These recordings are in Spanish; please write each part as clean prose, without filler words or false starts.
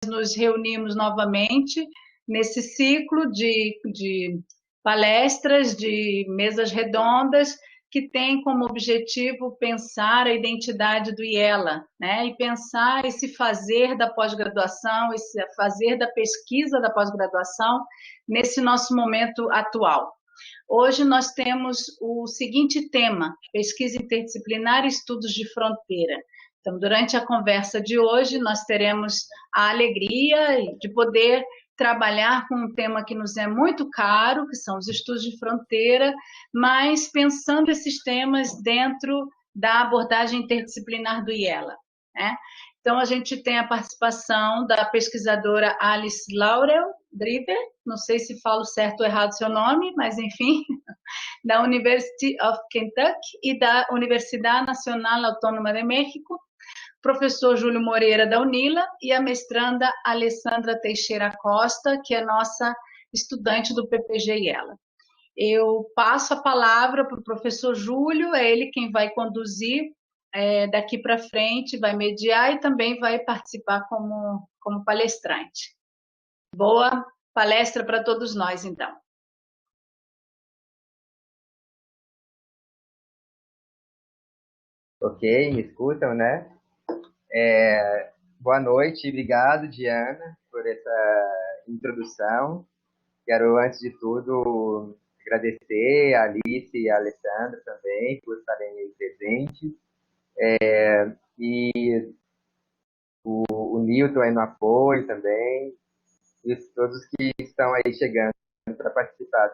nos reunimos novamente nesse ciclo de palestras, de mesas redondas, que tem como objetivo pensar a identidade do IELA, né? E pensar esse fazer da pós-graduação, esse fazer da pesquisa da pós-graduação nesse nosso momento atual. Hoje nós temos o seguinte tema: pesquisa interdisciplinar e estudos de fronteira. Então, durante a conversa de hoje, nós teremos a alegria de poder trabalhar com um tema que nos é muito caro, que são os estudos de fronteira, mas pensando esses temas dentro da abordagem interdisciplinar do IELA, né? Então, a gente tem a participação da pesquisadora Alice Laurel Driver, não sei se falo certo ou errado seu nome, mas enfim, da University of Kentucky e da Universidade Nacional Autônoma de México, professor Júlio Moreira da UNILA e a mestranda Alessandra Teixeira Costa, que é nossa estudante do PPG-IELA. Eu passo a palavra para o professor Júlio, é ele quem vai conduzir daqui para frente, vai mediar e também vai participar como palestrante. Boa palestra para todos nós, então. Ok, me escutam, né? Boa noite, obrigado, Diana, por essa introdução. Quero, antes de tudo, agradecer a Alice e a Alessandra também por estarem aí presentes. E o Newton aí no apoio também. E todos que estão aí chegando para participar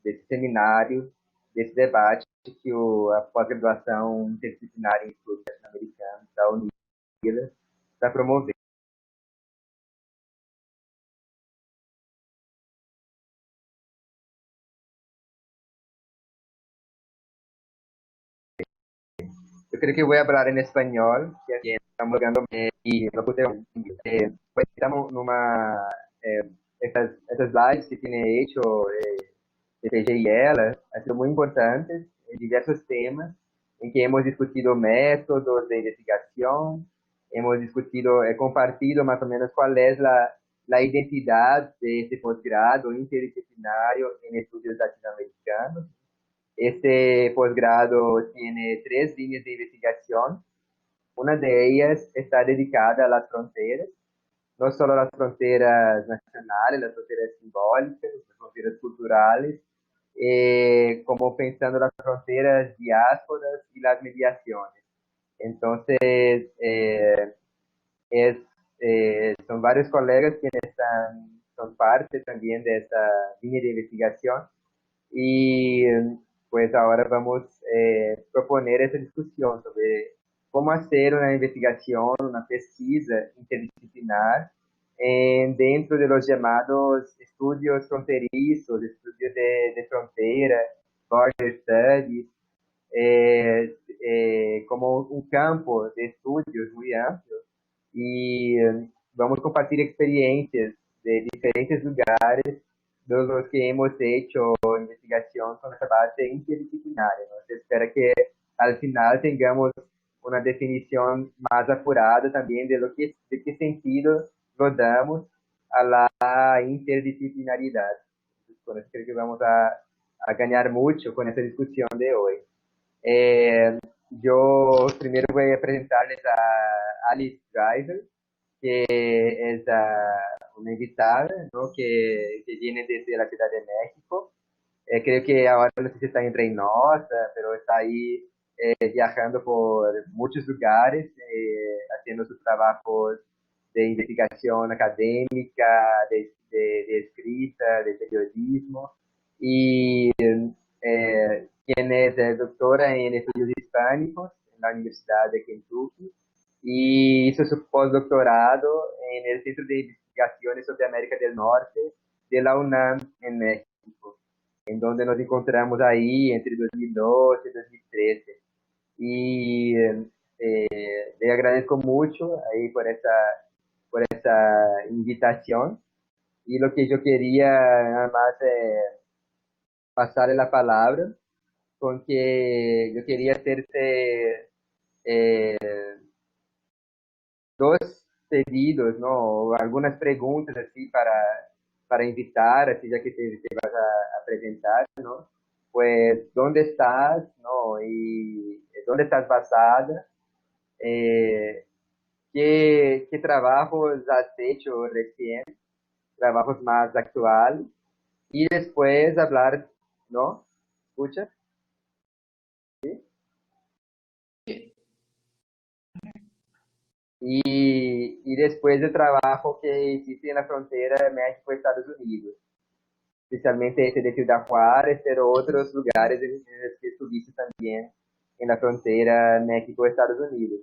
desse seminário, desse debate que a pós-graduação interdisciplinar em estudos latino-americanos da UNILA está promovendo. Yo creo que voy a hablar en español, que estamos llegando y no puse pues estamos estas lives que tiene hecho de PG y ela han sido muy importantes en diversos temas en que hemos discutido métodos de investigación, hemos discutido, compartido más o menos cuál es la identidad de este posgrado interdisciplinario en estudios latinoamericanos. Este posgrado tiene 3 líneas de investigación. Una de ellas está dedicada a las fronteras, no solo a las fronteras nacionales, las fronteras simbólicas, las fronteras culturales, como pensando las fronteras diásporas y las mediaciones. Entonces, son varios colegas quienes son parte también de esta línea de investigación y pues ahora vamos a proponer esa discusión sobre cómo hacer una investigación, una pesquisa interdisciplinar dentro de los llamados estudios fronterizos, estudios de frontera, border studies, como un campo de estudios muy amplio y vamos a compartir experiencias de diferentes lugares de los que hemos hecho investigación con esa base interdisciplinaria, ¿no? Se espera que al final tengamos una definición más apurada también de qué sentido lo damos a la interdisciplinaridad. Entonces, con eso creo que vamos a ganar mucho con esta discusión de hoy. Yo primero voy a presentarles a Alice Driver, que es una invitada, ¿no? que viene desde la Ciudad de México. Creo que ahora no sé si está en Reynosa, pero está ahí viajando por muchos lugares, haciendo sus trabajos de investigación académica, de escrita, de periodismo. Y quien es doctora en estudios hispánicos en la Universidad de Kentucky y hizo su postdoctorado en el Centro de Investigaciones sobre América del Norte de la UNAM en México, en donde nos encontramos ahí entre 2012 y 2013. Y le agradezco mucho ahí por esa invitación. Y lo que yo quería nada más pasarle la palabra, con que yo quería hacerte dos pedidos, ¿no? O algunas preguntas así para invitar, así ya que te vas a presentar, ¿no? Pues, ¿dónde estás, no? Y ¿dónde estás basada? Eh, ¿qué trabajos has hecho recién? Trabajos más actuales. Y después hablar, ¿no? ¿Escucha? ¿Sí? Y después del trabajo que hiciste en la frontera de México-Estados Unidos, especialmente ese de Ciudad Juárez, pero otros lugares en los que estuviste también en la frontera México-Estados Unidos.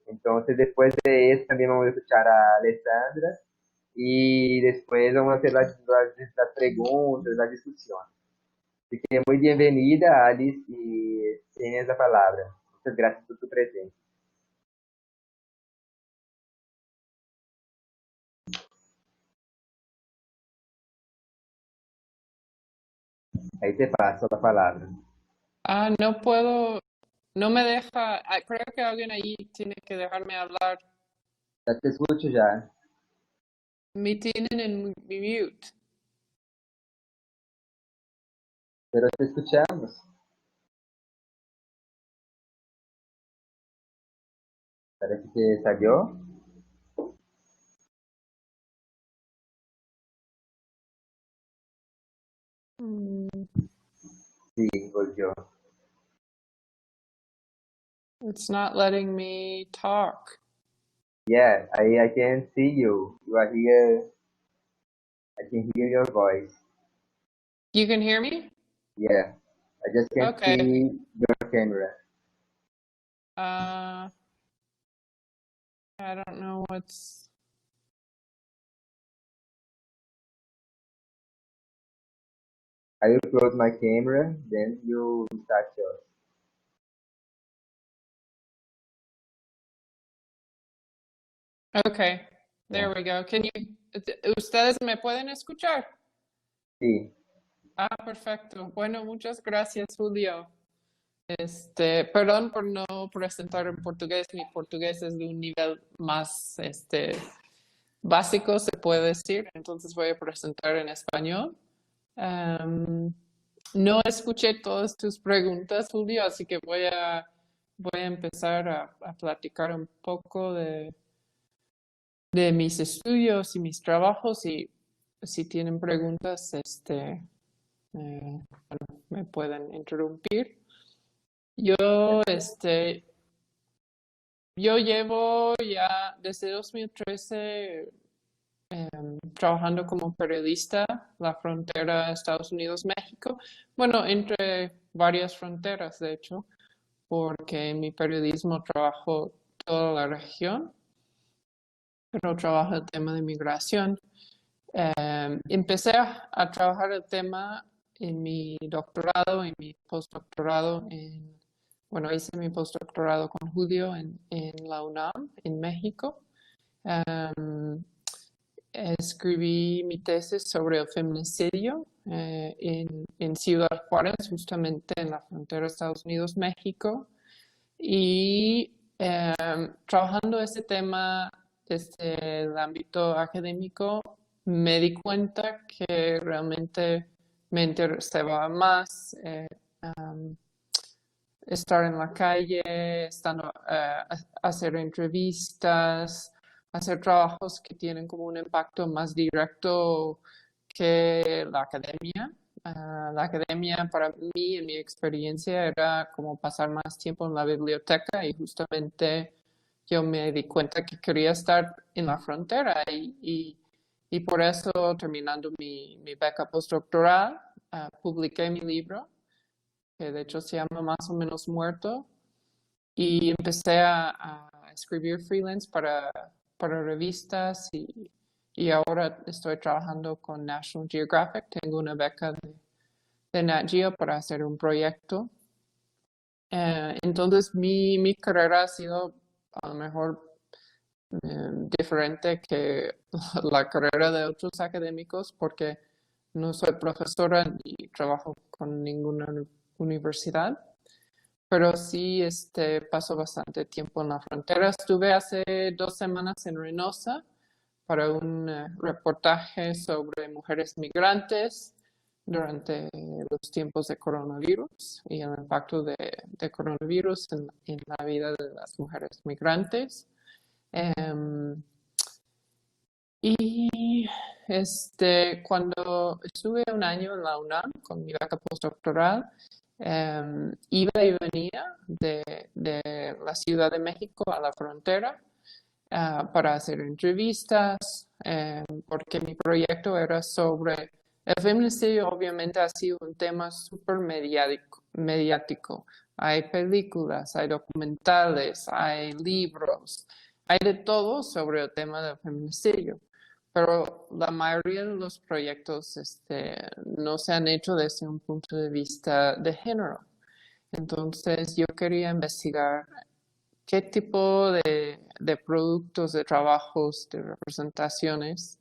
Entonces, después de eso, también vamos a escuchar a Alessandra y después vamos a hacer las preguntas, la discusión. Así que muy bienvenida, Alice, y tienes la palabra. Muchas gracias por tu presencia. Ahí te paso la palabra. No puedo, no me deja, creo que alguien ahí tiene que dejarme hablar. Ya te escucho ya, Me tienen en mute. pero te escuchamos. Parece que salió. Sí, volvió. It's not letting me talk. Yeah, I can see you. You are here. I can hear your voice. You can hear me? Yeah, I just can't Okay. see your camera. I don't know what's. I will close my camera, then you start yours. Okay, there we go. ¿Ustedes me pueden escuchar? Sí, Perfecto. Bueno, muchas gracias, Julio. Perdón por no presentar en portugués. Mi portugués es de un nivel más, básico, se puede decir. Entonces voy a presentar en español. No escuché todas tus preguntas, Julio, así que voy a empezar a platicar un poco de mis estudios y mis trabajos, y si tienen preguntas, bueno, me pueden interrumpir. Yo llevo ya desde 2013 trabajando como periodista, la frontera Estados Unidos-México, bueno, entre varias fronteras, de hecho, porque en mi periodismo trabajo toda la región, pero trabajo el tema de migración. Empecé a trabajar el tema en mi doctorado y mi postdoctorado bueno, hice mi postdoctorado con Julio en la UNAM, en México. Escribí mi tesis sobre el feminicidio en Ciudad Juárez, justamente en la frontera Estados Unidos-México. Y trabajando ese tema desde el ámbito académico, me di cuenta que realmente me interesaba más estar en la calle, hacer entrevistas, hacer trabajos que tienen como un impacto más directo que la academia. La academia para mí, en mi experiencia, era como pasar más tiempo en la biblioteca, y justamente yo me di cuenta que quería estar en la frontera, y por eso, terminando mi beca postdoctoral, publiqué mi libro, que de hecho se llama Más o menos Muerto, y empecé a escribir freelance para revistas, y ahora estoy trabajando con National Geographic. Tengo una beca de Nat Geo para hacer un proyecto. Entonces mi carrera ha sido a lo mejor diferente que la carrera de otros académicos, porque no soy profesora ni trabajo con ninguna universidad, pero sí paso bastante tiempo en la frontera. Estuve hace 2 semanas en Reynosa para un reportaje sobre mujeres migrantes durante los tiempos de coronavirus y el impacto de coronavirus en la vida de las mujeres migrantes. Y cuando estuve un año en la UNAM con mi beca postdoctoral, iba y venía de la Ciudad de México a la frontera para hacer entrevistas, porque mi proyecto era sobre el feminicidio. Obviamente ha sido un tema súper mediático. Hay películas, hay documentales, hay libros, hay de todo sobre el tema del feminicidio. Pero la mayoría de los proyectos no se han hecho desde un punto de vista de género. Entonces yo quería investigar qué tipo de productos, de trabajos, de representaciones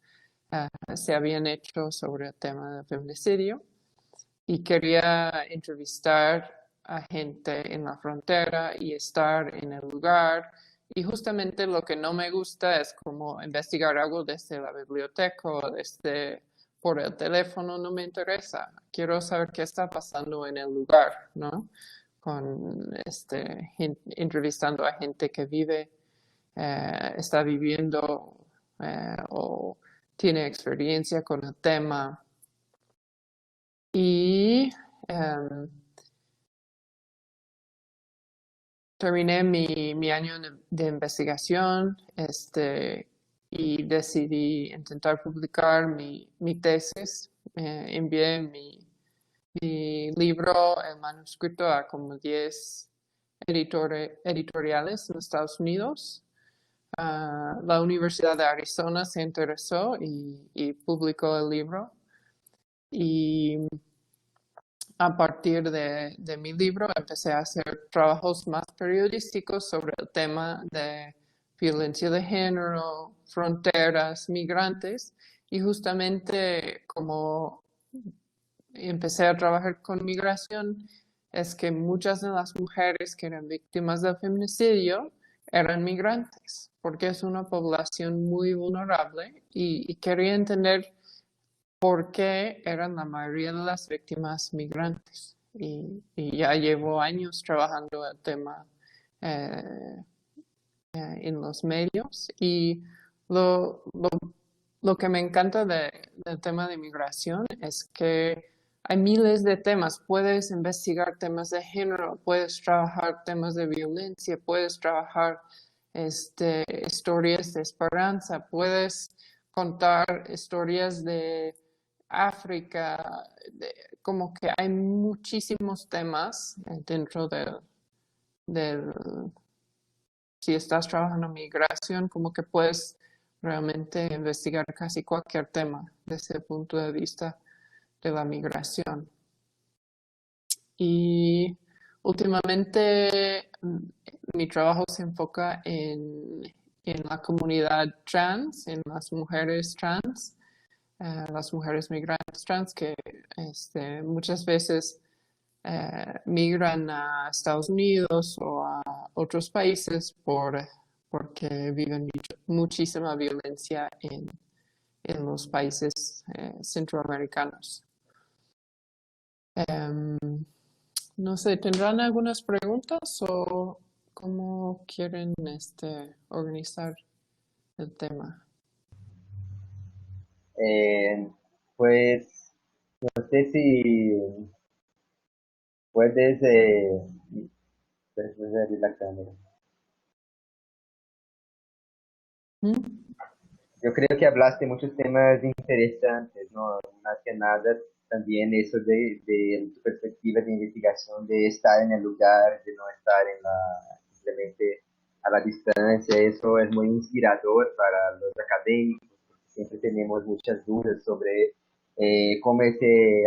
se habían hecho sobre el tema del feminicidio, y quería entrevistar a gente en la frontera y estar en el lugar. Y justamente lo que no me gusta es como investigar algo desde la biblioteca o por el teléfono. No me interesa. Quiero saber qué está pasando en el lugar, ¿no? Con entrevistando a gente que vive, está viviendo o tiene experiencia con el tema. Y terminé mi año de investigación y decidí intentar publicar mi tesis. Envié mi libro, el manuscrito, a como 10 editoriales en Estados Unidos. La Universidad de Arizona se interesó y publicó el libro. Y a partir de mi libro empecé a hacer trabajos más periodísticos sobre el tema de violencia de género, fronteras, migrantes, y justamente como empecé a trabajar con migración, es que muchas de las mujeres que eran víctimas del feminicidio eran migrantes, porque es una población muy vulnerable, y quería entender por qué eran la mayoría de las víctimas migrantes. Y ya llevo años trabajando el tema eh, en los medios, y lo que me encanta del tema de migración es que hay miles de temas. Puedes investigar temas de género, puedes trabajar temas de violencia, puedes trabajar historias de esperanza, puedes contar historias de África, como que hay muchísimos temas dentro del si estás trabajando en migración, como que puedes realmente investigar casi cualquier tema desde el punto de vista de la migración. Y últimamente mi trabajo se enfoca en la comunidad trans, en las mujeres trans, las mujeres migrantes trans que muchas veces migran a Estados Unidos o a otros países porque viven muchísima violencia en los países centroamericanos. No sé, ¿tendrán algunas preguntas o cómo quieren organizar el tema? Pues no sé si puedes ver la cámara. Yo creo que hablaste de muchos temas interesantes, ¿no? Más que nada también eso de tu perspectiva de investigación, de estar en el lugar, de no estar simplemente a la distancia. Eso es muy inspirador para los académicos, porque siempre tenemos muchas dudas sobre cómo es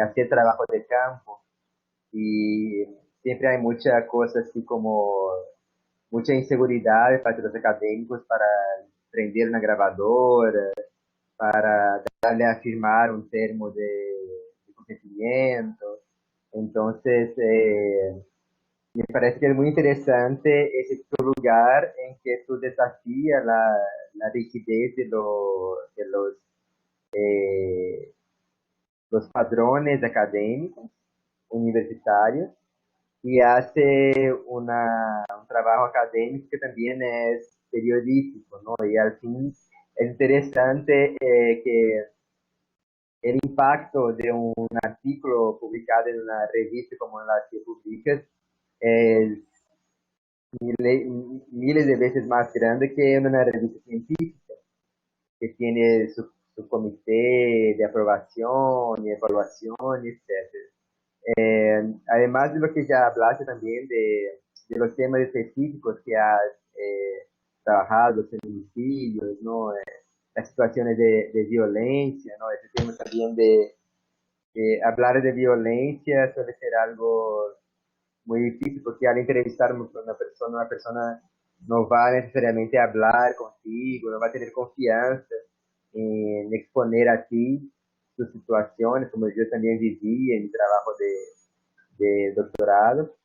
hacer trabajo de campo, y siempre hay mucha cosa así como mucha inseguridad de parte de los académicos para prender una grabadora, para darle a firmar un termo de consentimiento. Entonces, Me parece que es muy interesante ese tu lugar en que tú desafías la rigidez eh, los padrones académicos universitarios y hace un trabajo académico que también es periodístico, ¿no? Y al fin es interesante que el impacto de un artículo publicado en una revista como la que publicas es miles de veces más grande que en una revista científica, que tiene su comité de aprobación y evaluación, etc. Además de lo que ya hablaste también de los temas específicos que has trabajado, los feminicidios, ¿no? Las situaciones de violencia, ¿no? Ese tema también de hablar de violencia suele ser algo muy difícil porque al entrevistar a una persona no va necesariamente a hablar contigo, no va a tener confianza en exponer a ti sus situaciones, como yo también viví en mi trabajo de doctorado.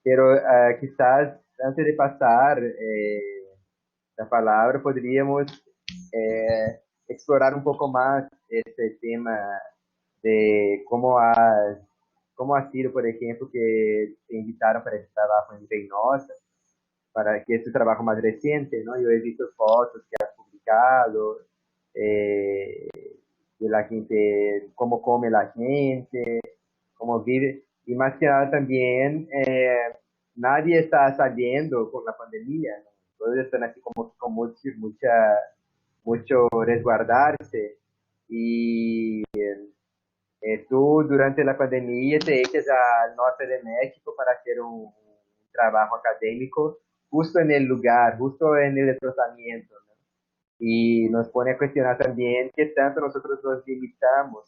Pero quizás antes de pasar la palabra, podríamos explorar un poco más este tema de cómo ha sido, por ejemplo, que te invitaron para este trabajo en Reynosa, para que es tu trabajo más reciente, ¿no? Yo he visto fotos que has publicado, eh, de la gente, cómo come la gente, cómo vive, y más que nada también, nadie está saliendo con la pandemia, ¿no? Todos están así como con mucho resguardarse, y tú durante la pandemia te echas al norte de México para hacer un trabajo académico justo en el lugar, justo en el desplazamiento, ¿no? Y nos pone a cuestionar también qué tanto nosotros nos limitamos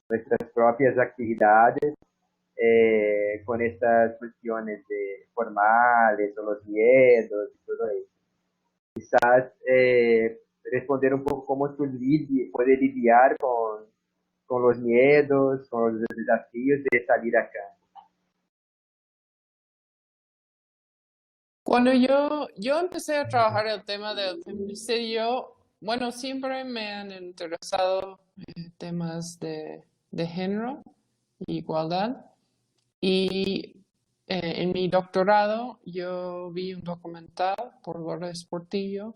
nuestras propias actividades con estas cuestiones de formales o los miedos y todo eso. Quizás responder un poco cómo tú puedes lidiar con los miedos, con los desafíos de salir acá. Cuando yo empecé a trabajar el tema del feminicidio, bueno, siempre me han interesado temas de género e igualdad. Y en mi doctorado yo vi un documental por Lourdes Portillo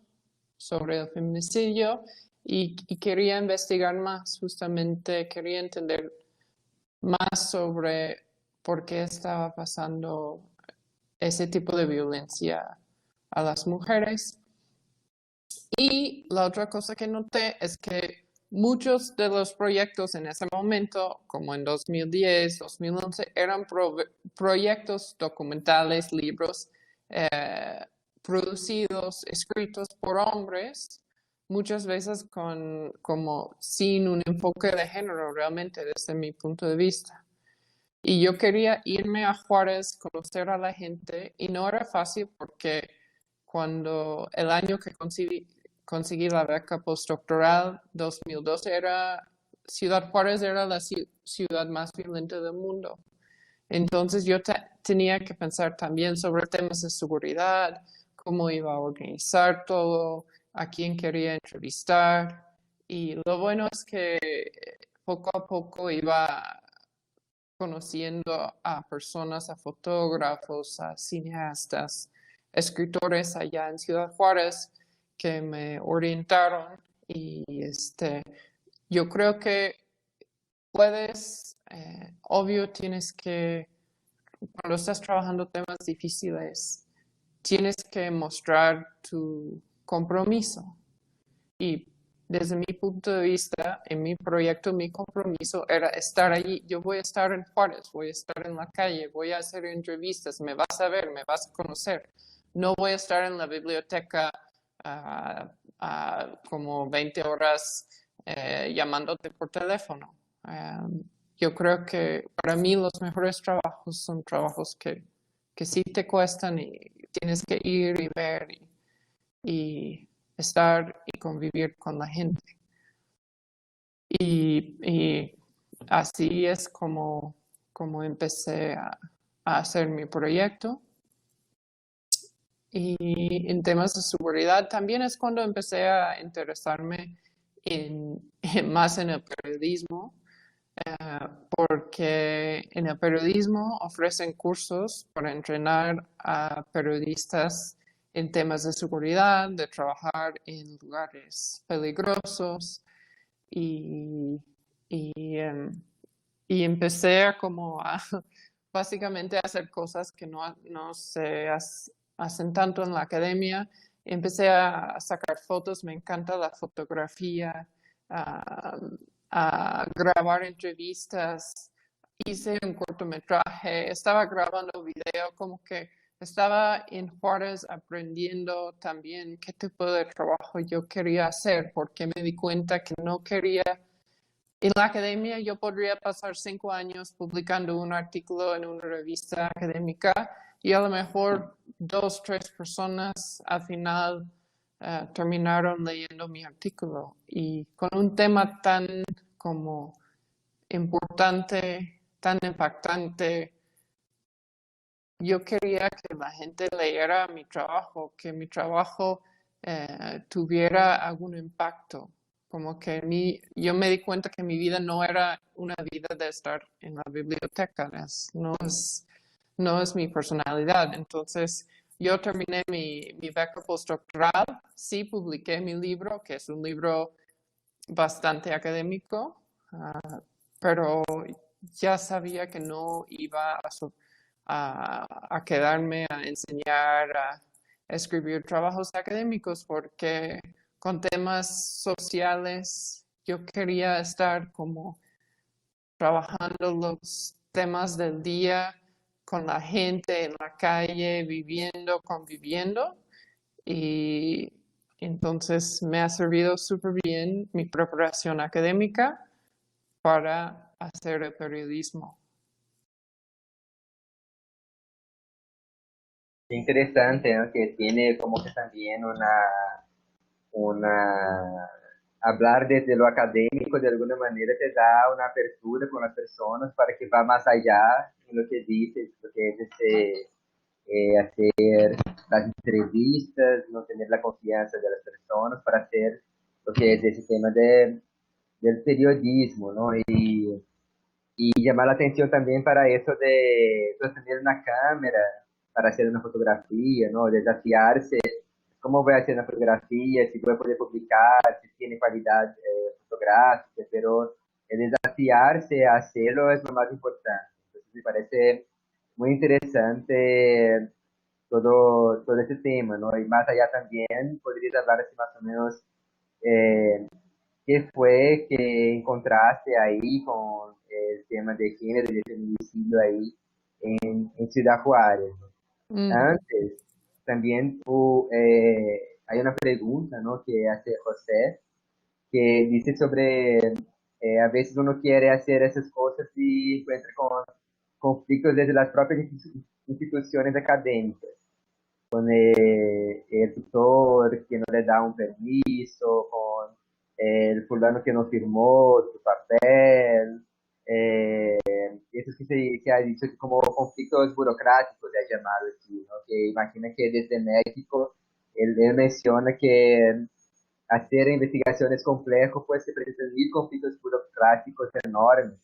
sobre el feminicidio y quería investigar más, justamente quería entender más sobre por qué estaba pasando ese tipo de violencia a las mujeres. Y la otra cosa que noté es que muchos de los proyectos en ese momento, como en 2010, 2011, eran proyectos documentales, libros producidos, escritos por hombres, muchas veces como sin un enfoque de género realmente desde mi punto de vista. Y yo quería irme a Juárez, conocer a la gente, y no era fácil porque cuando el año que conseguí la beca postdoctoral, 2012, Ciudad Juárez era la ciudad más violenta del mundo. Entonces yo tenía que pensar también sobre temas de seguridad, cómo iba a organizar todo, a quién quería entrevistar. Y lo bueno es que poco a poco iba conociendo a personas, a fotógrafos, a cineastas, escritores allá en Ciudad Juárez que me orientaron y yo creo que puedes, obvio tienes que, cuando estás trabajando temas difíciles, tienes que mostrar tu compromiso. Y desde mi punto de vista, en mi proyecto, mi compromiso era estar allí. Yo voy a estar en Juárez, voy a estar en la calle, voy a hacer entrevistas, me vas a ver, me vas a conocer. No voy a estar en la biblioteca como 20 horas llamándote por teléfono. Yo creo que para mí los mejores trabajos son trabajos que sí te cuestan y tienes que ir y ver y estar y convivir con la gente. Y así es como empecé a hacer mi proyecto. Y en temas de seguridad también es cuando empecé a interesarme más en el periodismo, porque en el periodismo ofrecen cursos para entrenar a periodistas en temas de seguridad, de trabajar en lugares peligrosos y, y empecé a básicamente a hacer cosas que no se hacen tanto en la academia. Empecé a sacar fotos, me encanta la fotografía, a grabar entrevistas, hice un cortometraje, estaba grabando video, como que estaba en Juárez aprendiendo también qué tipo de trabajo yo quería hacer, porque me di cuenta que no quería. En la academia yo podría pasar 5 años publicando un artículo en una revista académica y a lo mejor 2, 3 personas al final terminaron leyendo mi artículo. Y con un tema tan como importante, tan impactante, yo quería que la gente leyera mi trabajo, que mi trabajo tuviera algún impacto. Como que yo me di cuenta que mi vida no era una vida de estar en la biblioteca, no es mi personalidad. Entonces, yo terminé mi beca postdoctoral, sí publiqué mi libro, que es un libro bastante académico, pero ya sabía que no iba a quedarme a enseñar, a escribir trabajos académicos, porque con temas sociales yo quería estar como trabajando los temas del día con la gente en la calle, viviendo, conviviendo. Y entonces me ha servido súper bien mi preparación académica para hacer el periodismo. Qué interesante, ¿no? Que tiene como que también una, hablar desde lo académico de alguna manera te da una apertura con las personas para que va más allá en lo que dices, lo que es hacer las entrevistas, no tener la confianza de las personas para hacer lo que es ese tema del periodismo, ¿no? Y llamar la atención también para eso de sostener una cámara para hacer una fotografía, ¿no? Desafiarse, cómo voy a hacer una fotografía, si voy a poder publicar, si tiene calidad fotográfica, pero el desafiarse a hacerlo es lo más importante. Entonces me parece muy interesante todo ese tema, ¿no? Y más allá también, podrías hablar así más o menos eh, qué fue que encontraste ahí con el tema de género y de feminicidio ahí en Ciudad Juárez, ¿no? Mm. Antes, también hay una pregunta, ¿no? Que hace José, que dice sobre, a veces uno quiere hacer esas cosas y encuentra con conflictos desde las propias instituciones académicas, con el tutor que no le da un permiso, con el fulano que no firmó su papel, eso que se ha dicho como conflictos burocráticos, he llamado así, ¿no? Que imagina que desde México, él menciona que hacer investigaciones complejas pues se presentan mil conflictos burocráticos enormes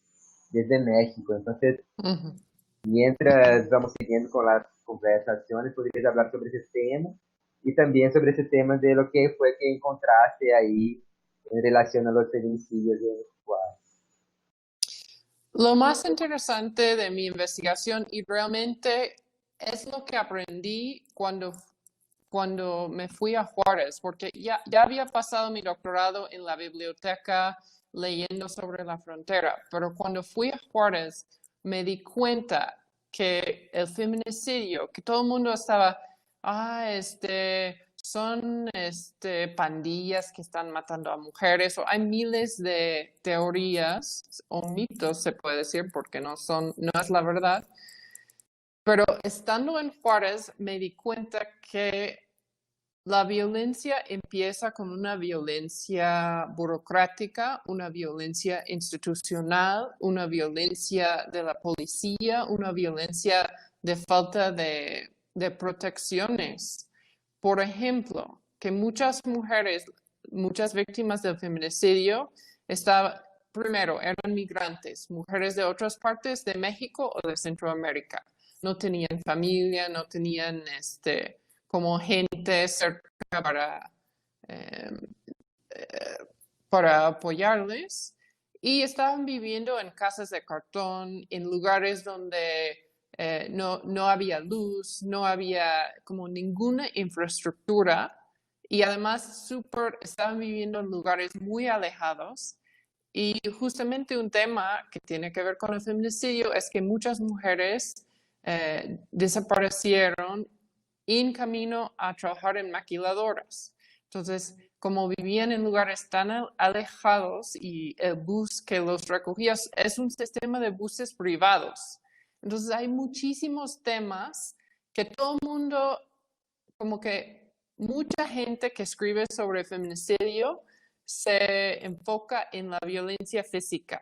desde México. Entonces, Uh-huh. mientras vamos siguiendo con las conversaciones, podrías hablar sobre ese tema y también sobre ese tema de lo que fue que encontraste ahí en relación a los feminicidios en Juárez. Lo más interesante de mi investigación y realmente es lo que aprendí cuando me fui a Juárez, porque ya había pasado mi doctorado en la biblioteca leyendo sobre la frontera, pero cuando fui a Juárez me di cuenta que el feminicidio, que todo el mundo estaba, son pandillas que están matando a mujeres, o hay miles de teorías o mitos, se puede decir, porque no es la verdad. Pero estando en Juárez me di cuenta que la violencia empieza con una violencia burocrática, una violencia institucional, una violencia de la policía, una violencia de falta de protecciones. Por ejemplo, que muchas mujeres, muchas víctimas del feminicidio, primero, eran migrantes, mujeres de otras partes de México o de Centroamérica. No tenían familia, no tenían como gente cerca para apoyarles, y estaban viviendo en casas de cartón, en lugares donde no había luz, no había como ninguna infraestructura, y además estaban viviendo en lugares muy alejados. Y justamente un tema que tiene que ver con el feminicidio es que muchas mujeres desaparecieron en camino a trabajar en maquiladoras. Entonces, como vivían en lugares tan alejados y el bus que los recogía es un sistema de buses privados. Entonces, hay muchísimos temas que todo el mundo, como que mucha gente que escribe sobre feminicidio se enfoca en la violencia física.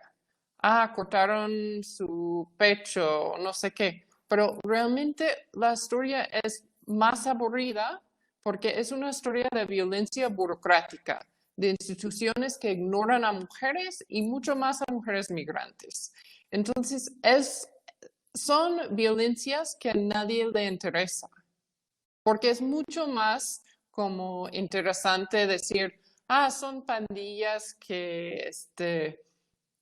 Cortaron su pecho, no sé qué. Pero realmente la historia es más aburrida porque es una historia de violencia burocrática, de instituciones que ignoran a mujeres y mucho más a mujeres migrantes. Entonces, son violencias que a nadie le interesa, porque es mucho más como interesante decir, son pandillas que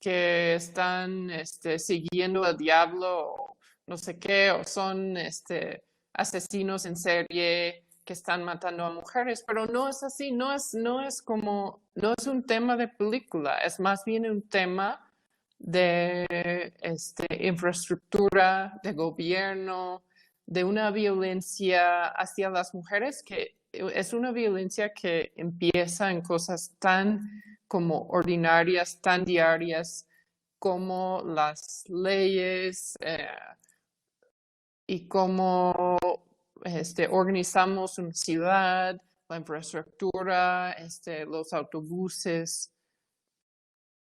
están siguiendo al diablo, o no sé qué, o son asesinos en serie que están matando a mujeres, pero no es así, no es un tema de película, es más bien un tema de infraestructura, de gobierno, de una violencia hacia las mujeres que es una violencia que empieza en cosas tan como ordinarias, tan diarias como las leyes y cómo organizamos una ciudad, la infraestructura, los autobuses.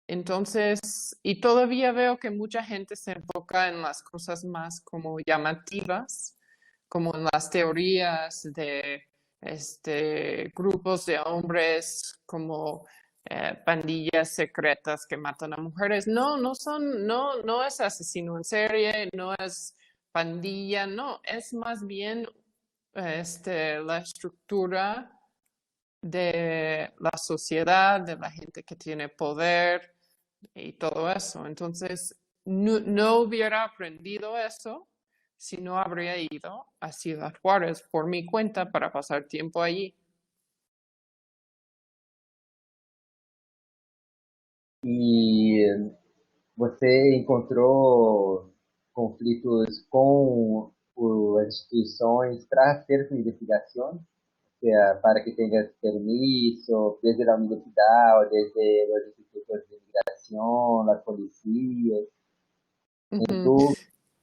Entonces, y todavía veo que mucha gente se enfoca en las cosas más como llamativas, como en las teorías de grupos de hombres como pandillas secretas que matan a mujeres. No es asesino en serie, no es pandilla, no, es más bien la estructura de la sociedad, de la gente que tiene poder y todo eso. Entonces, no hubiera aprendido eso si no habría ido a Ciudad Juárez por mi cuenta para pasar tiempo allí. E você encontrou conflitos com as instituições para hacer su investigación? O sea, para que tengas permiso desde la universidad o desde los institutos de migración, las policías, en tu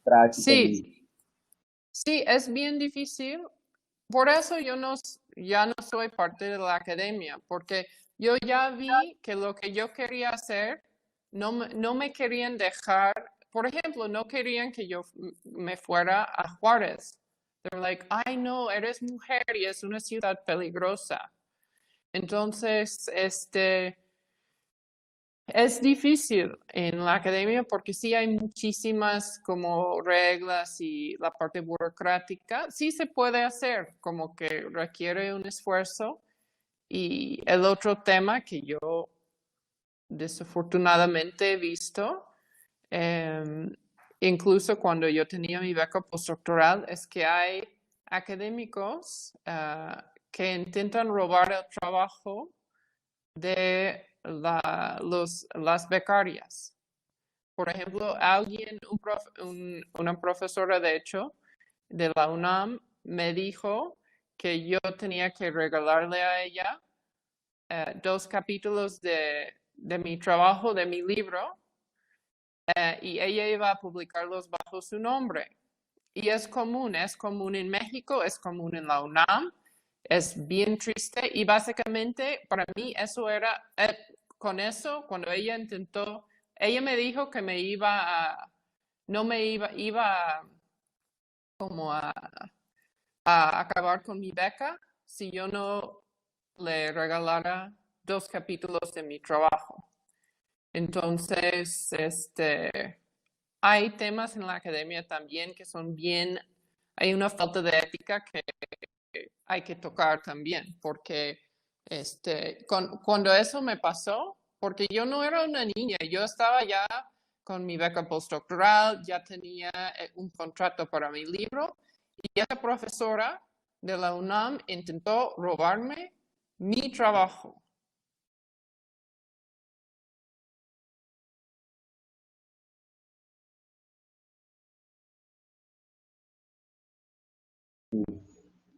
práctica allí. Sí, es bien difícil. Por eso yo ya no soy parte de la academia, porque yo ya vi que lo que yo quería hacer no me querían dejar. Por ejemplo, no querían que yo me fuera a Juárez. They're like, ay, no, eres mujer y es una ciudad peligrosa. Entonces, es difícil en la academia porque sí hay muchísimas como reglas y la parte burocrática. Sí se puede hacer, como que requiere un esfuerzo. Y el otro tema que yo desafortunadamente he visto, incluso cuando yo tenía mi beca postdoctoral, es que hay académicos que intentan robar el trabajo de las becarias. Por ejemplo, una profesora, de hecho, de la UNAM, me dijo que yo tenía que regalarle a ella 2 capítulos de mi trabajo, de mi libro, y ella iba a publicarlos bajo su nombre. Y es común en México, es común en la UNAM, es bien triste y básicamente para mí eso era, con eso, cuando ella intentó, ella me dijo que me iba a, no me iba como a acabar con mi beca si yo no le regalara 2 capítulos de mi trabajo. Entonces, hay temas en la academia también que son bien, hay una falta de ética que hay que tocar también, porque cuando eso me pasó, porque yo no era una niña, yo estaba ya con mi beca postdoctoral, ya tenía un contrato para mi libro, y esa profesora de la UNAM intentó robarme mi trabajo.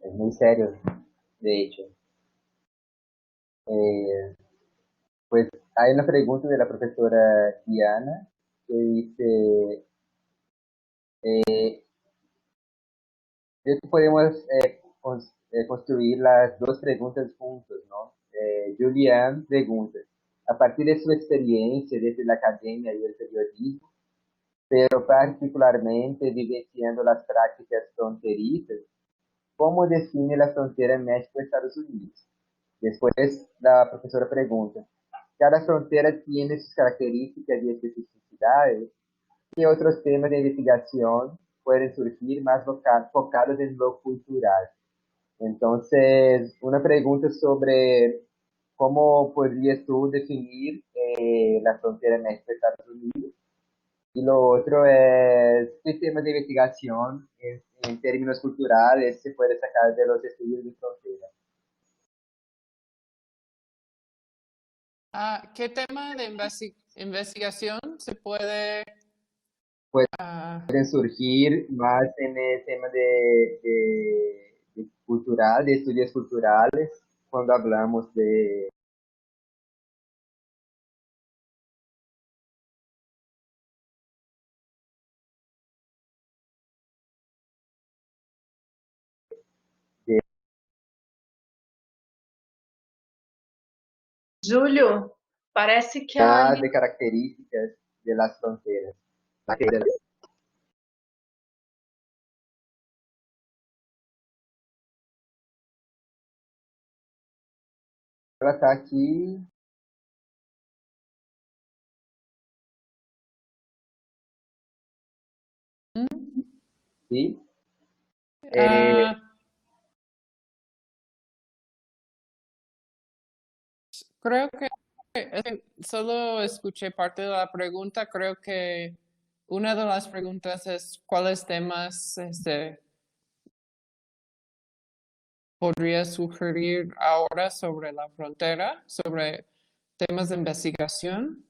Es muy serio, de hecho. Eh, pues hay una pregunta de la profesora Diana que dice, creo que podemos construir las dos preguntas juntos, ¿no? Julián pregunta, a partir de su experiencia desde la academia y el periodismo, pero particularmente vivenciando las prácticas fronterizas, ¿cómo define la frontera México-Estados Unidos? Después la profesora pregunta, cada frontera tiene sus características y especificidades. ¿Qué otros temas de investigación pueden surgir más focados en lo cultural? Entonces, una pregunta sobre cómo podrías tú definir la frontera México-Estados Unidos. Y lo otro es qué temas de investigación en términos culturales se puede sacar de los estudios de frontera. ¿Qué tema de investigación se puede... Pueden surgir más en el tema de cultural, de estudios culturales, cuando hablamos de Júlio, parece que a de características de las fronteras. Ela está aqui. ¿Sí? Creo que solo escuché parte de la pregunta. Creo que una de las preguntas es cuáles temas podría sugerir ahora sobre la frontera, sobre temas de investigación.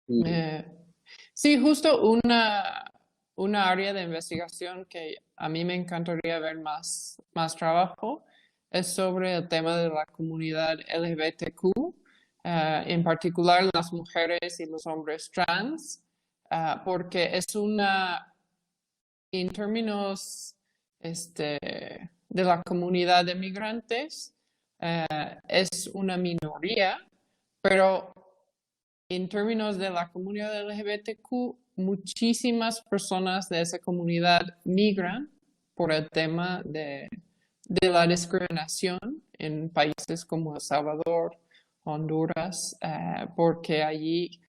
Sí. Sí, justo una área de investigación que a mí me encantaría ver más trabajo es sobre el tema de la comunidad LGBTQ, en particular las mujeres y los hombres trans, porque es en términos de la comunidad de migrantes, es una minoría, pero en términos de la comunidad LGBTQ, muchísimas personas de esa comunidad migran por el tema de la discriminación en países como El Salvador, Honduras, porque allí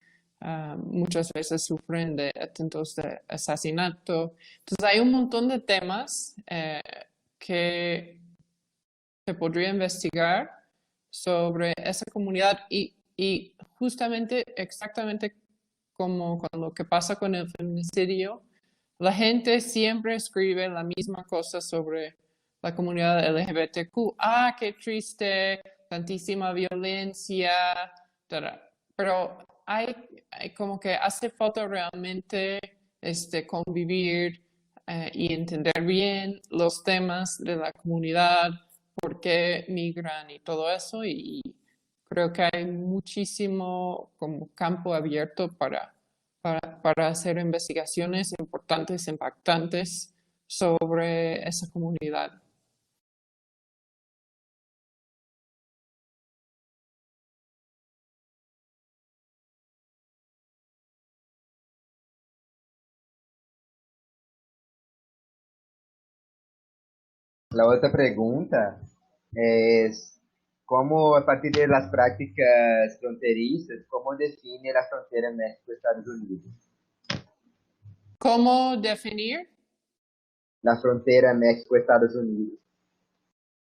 muchas veces sufren de intentos de asesinato. Entonces hay un montón de temas que se podría investigar sobre esa comunidad y justamente exactamente como con lo que pasa con el feminicidio, la gente siempre escribe la misma cosa sobre la comunidad LGBTQ. Qué triste, tantísima violencia, pero hay como que hace falta realmente convivir y entender bien los temas de la comunidad, por qué migran y todo eso, y creo que hay muchísimo como campo abierto para hacer investigaciones importantes, impactantes sobre esa comunidad. La otra pregunta es, ¿cómo a partir de las prácticas fronterizas, cómo define la frontera México-Estados Unidos? ¿Cómo definir? La frontera México-Estados Unidos.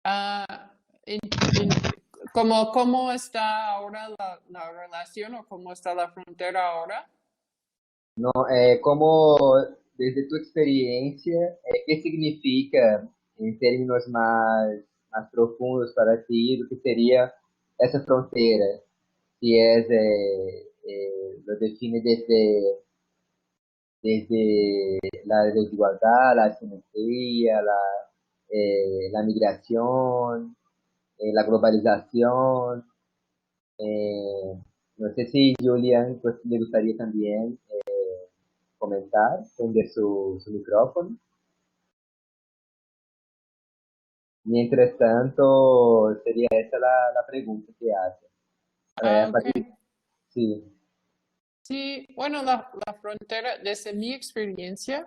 Ah, ¿cómo está ahora la relación o cómo está la frontera ahora? No, ¿cómo, desde tu experiencia, qué significa en términos más profundos para ti lo que sería esa frontera? Si es, lo define desde la desigualdad, la asimetría, la migración, la globalización. No sé si Julian pues, le gustaría también comentar, prender su micrófono. Mientras tanto, sería esa la pregunta que hace. Ah, ok. Sí, Sí, bueno, la frontera, desde mi experiencia,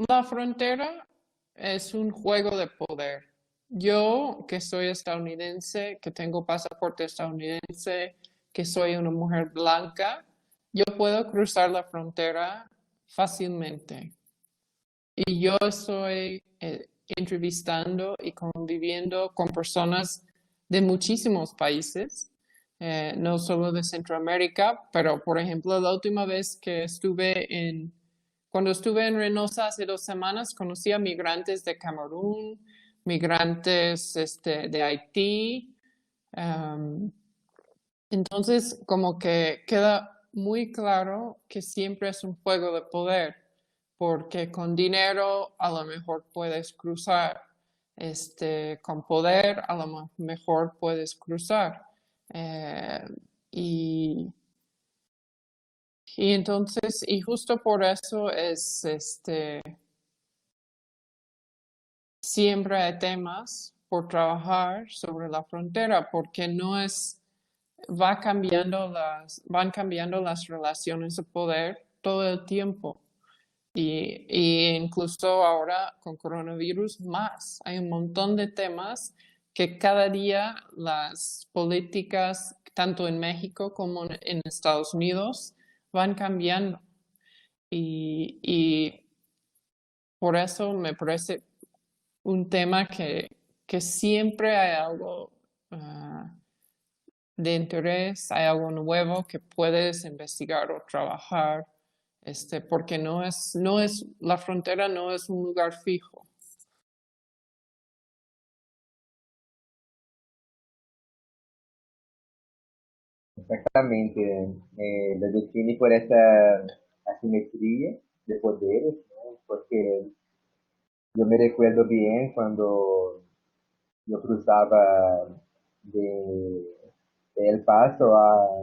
la frontera es un juego de poder. Yo, que soy estadounidense, que tengo pasaporte estadounidense, que soy una mujer blanca, yo puedo cruzar la frontera fácilmente. Y yo estoy entrevistando y conviviendo con personas de muchísimos países, no solo de Centroamérica, pero por ejemplo, la última vez que cuando estuve en Reynosa hace 2 semanas, conocí a migrantes de Camerún, migrantes de Haití. Entonces, como que queda muy claro que siempre es un juego de poder, porque con dinero a lo mejor puedes cruzar, con poder a lo mejor puedes cruzar. Eh, y, y entonces, y justo por eso es, siempre hay temas por trabajar sobre la frontera, porque no es van cambiando las relaciones de poder todo el tiempo. Y incluso ahora con coronavirus más. Hay un montón de temas que cada día las políticas, tanto en México como en Estados Unidos, van cambiando. Y por eso me parece un tema que siempre hay algo de interés, hay algo nuevo que puedes investigar o trabajar, porque la frontera no es un lugar fijo. exactamente. Lo define por esa asimetría de poderes, ¿no? Porque yo me recuerdo bien cuando yo cruzaba de, de El Paso a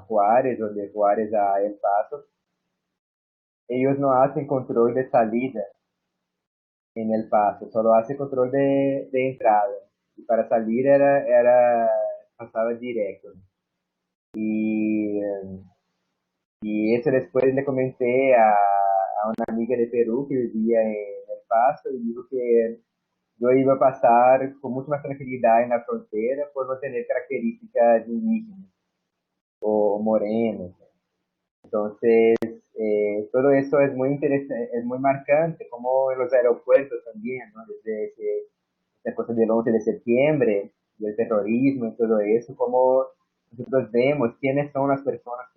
Juárez, o de Juárez a El Paso, ellos no hacen control de salida en El Paso, solo hacen control de entrada. Y para salir pasaba directo. Y, y eso después le comenté a una amiga de Perú que vivía en El Paso y dijo que yo iba a pasar con mucha más tranquilidad en la frontera por no tener características indígenas o morenas. Entonces, todo eso es muy interesante, es muy marcante, como en los aeropuertos también, ¿no? Desde que esta cosa del 11 de septiembre y el terrorismo y todo eso, como nosotros vemos quiénes son las personas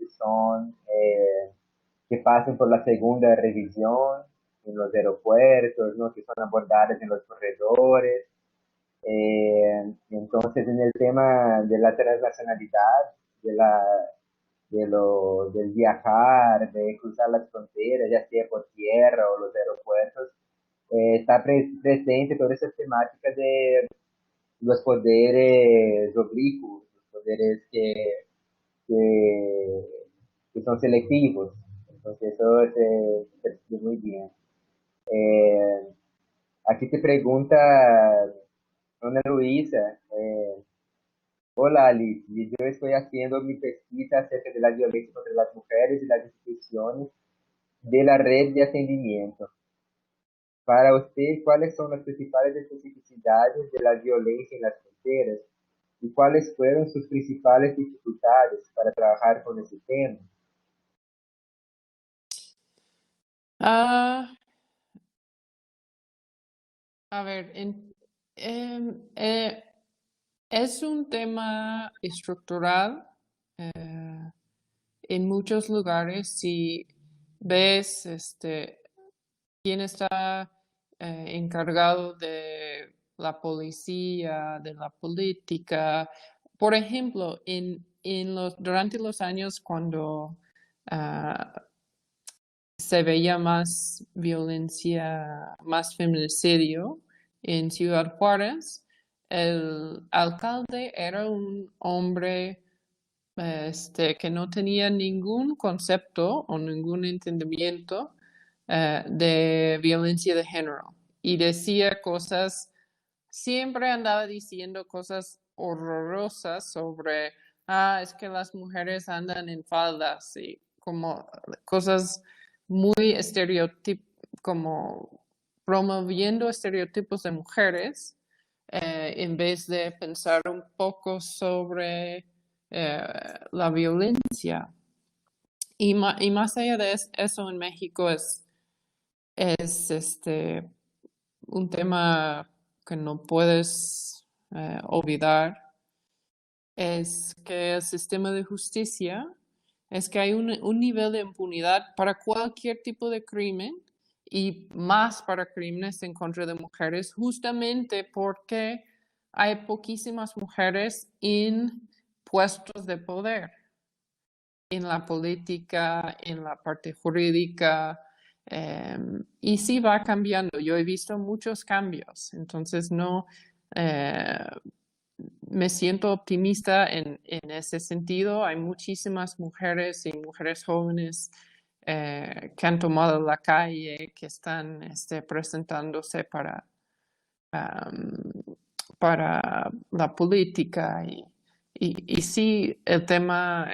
que pasan por la segunda revisión en los aeropuertos, ¿no? Que son abordadas en los corredores. Entonces, en el tema de la transnacionalidad, de la, del viajar, de cruzar las fronteras, ya sea por tierra o los aeropuertos, está presente toda esa temática de los poderes oblicuos, los poderes que, que son selectivos. Entonces, eso se percibe muy bien. Eh, Aquí te pregunta Ana Luisa, hola Alice, yo estoy haciendo mi pesquisa acerca de la violencia contra las mujeres y las instituciones de la red de atendimiento. Para usted, ¿cuáles son las principales especificidades de la violencia en las fronteras y cuáles fueron sus principales dificultades para trabajar con ese tema? Ah, a ver, es un tema estructural. En muchos lugares, si ves quién está encargado de la policía, de la política. Por ejemplo, durante los años cuando se veía más violencia, más feminicidio en Ciudad Juárez, el alcalde era un hombre que no tenía ningún concepto o ningún entendimiento de violencia de género y decía cosas, siempre andaba diciendo cosas horrorosas sobre, es que las mujeres andan en faldas y como cosas muy como promoviendo estereotipos de mujeres en vez de pensar un poco sobre la violencia. Y más allá de eso en México es un tema que no puedes olvidar, es que el sistema de justicia es que hay un nivel de impunidad para cualquier tipo de crimen y más para crímenes en contra de mujeres, justamente porque hay poquísimas mujeres en puestos de poder, en la política, en la parte jurídica, y sí va cambiando. Yo he visto muchos cambios, entonces no me siento optimista en ese sentido. Hay muchísimas mujeres y mujeres jóvenes que han tomado la calle, que están presentándose para la política y sí, el tema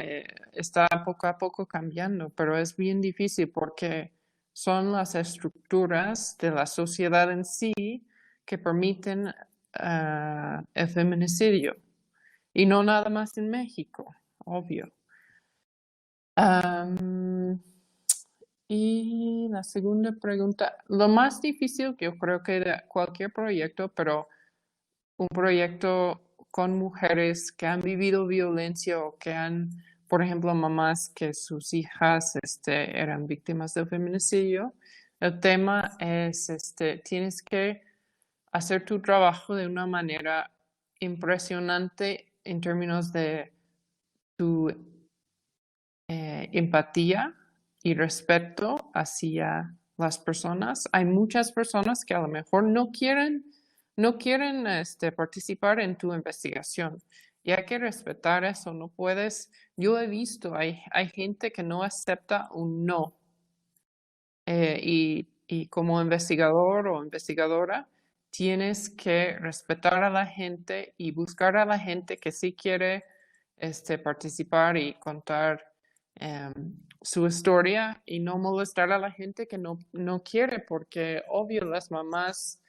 está poco a poco cambiando, pero es bien difícil porque son las estructuras de la sociedad en sí que permiten el feminicidio. Y no nada más en México, obvio. Y la segunda pregunta, lo más difícil que yo creo que de cualquier proyecto, pero un proyecto con mujeres que han vivido violencia o que han, por ejemplo, mamás que sus hijas eran víctimas de feminicidio. El tema es, tienes que hacer tu trabajo de una manera impresionante en términos de tu empatía y respeto hacia las personas. Hay muchas personas que a lo mejor no quieren participar en tu investigación. Y hay que respetar eso, no puedes, yo he visto, hay gente que no acepta un no. Y como investigador o investigadora, tienes que respetar a la gente y buscar a la gente que sí quiere participar y contar su historia y no molestar a la gente que no quiere, porque obvio las mamás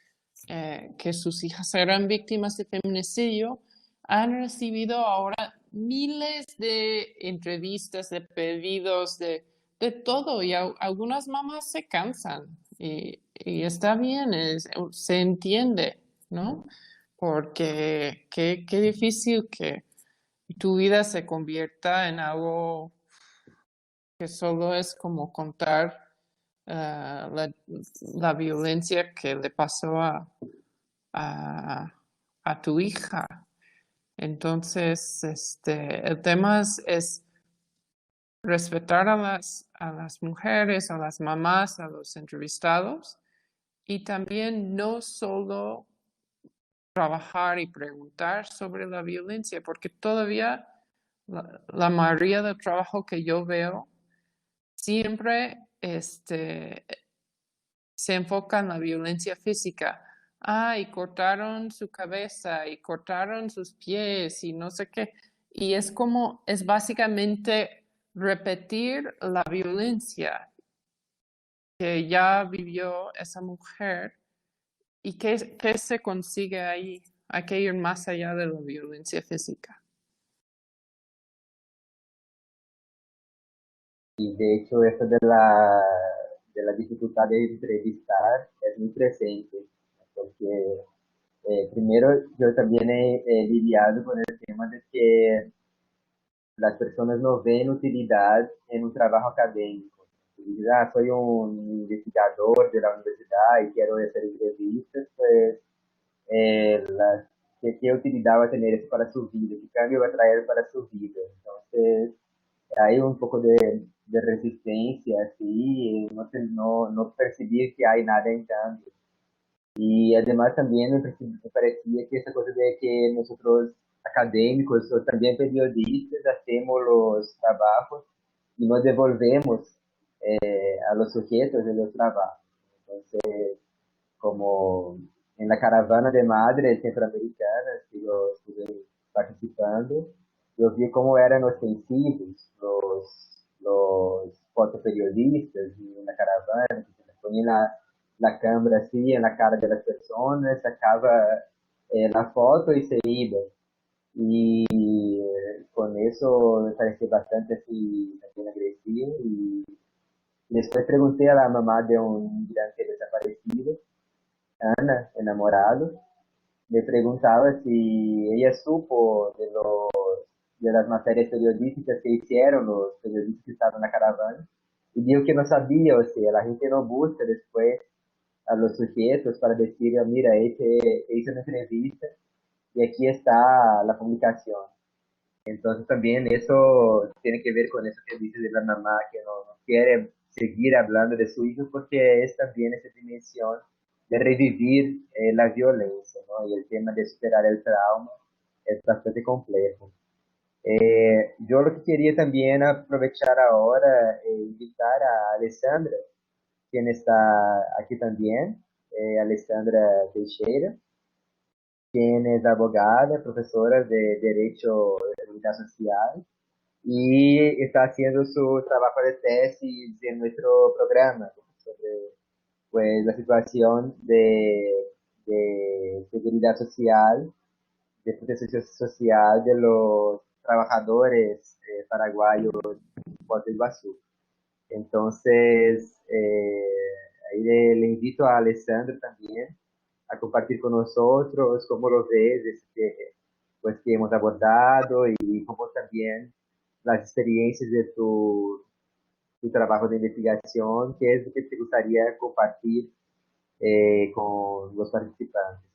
que sus hijas eran víctimas de feminicidio han recibido ahora miles de entrevistas, de pedidos, de todo, y algunas mamás se cansan y está bien, se entiende, ¿no? Porque qué difícil que tu vida se convierta en algo que solo es como contar la violencia que le pasó a tu hija. Entonces, el tema es respetar a las mujeres, a las mamás, a los entrevistados y también no solo trabajar y preguntar sobre la violencia, porque todavía la mayoría del trabajo que yo veo siempre se enfoca en la violencia física. Y cortaron su cabeza y cortaron sus pies y no sé qué. Y es básicamente repetir la violencia. que ya vivió esa mujer y qué se consigue ahí. Hay que ir más allá de la violencia física. Y de hecho, eso de la dificultad de entrevistar es muy presente, porque primero yo también he lidiado con el tema de que las personas no ven utilidad en un trabajo académico. Dicen, soy un investigador de la universidad y quiero hacer entrevistas, pues, ¿qué utilidad va a tener eso para su vida? ¿Qué cambio va a traer para su vida? Entonces, hay un poco de resistencia, así, no percibir que hay nada en cambio. Y además también me parecía que esa cosa de que nosotros académicos o también periodistas hacemos los trabajos y no devolvemos a los sujetos de los trabajos. Entonces, como en la caravana de madres centroamericanas que yo estuve participando, yo vi cómo eran ostensivos los fotoperiodistas en la caravana, que se les ponían la cámara así en la cara de las personas, sacaba la foto y se iba. Y con eso me pareció bastante así, también agresivo. Y después pregunté a la mamá de un migrante desaparecido, Ana, enamorado, me preguntaba si ella supo de las materias periodísticas que hicieron los periodistas que estaban en la caravana, y dijo que no sabía, o sea, la gente no busca después a los sujetos para decir, mira, hice una entrevista y aquí está la publicación. Entonces también eso tiene que ver con eso que dice de la mamá, que no quiere seguir hablando de su hijo porque es también esa dimensión de revivir la violencia, ¿no? Y el tema de superar el trauma es bastante complejo. Yo lo que quería también aprovechar ahora invitar a Alessandra, quien está aquí también, Alessandra Teixeira, quien es abogada, profesora de Derecho de la Seguridad Social y está haciendo su trabajo de tesis en nuestro programa sobre pues, la situación de seguridad social, de protección social de los trabajadores paraguayos en Foz do Iguazú. Entonces, ahí le invito a Alessandra también a compartir con nosotros cómo lo ves, pues, que hemos abordado y cómo también las experiencias de tu trabajo de investigación, qué es lo que te gustaría compartir con los participantes.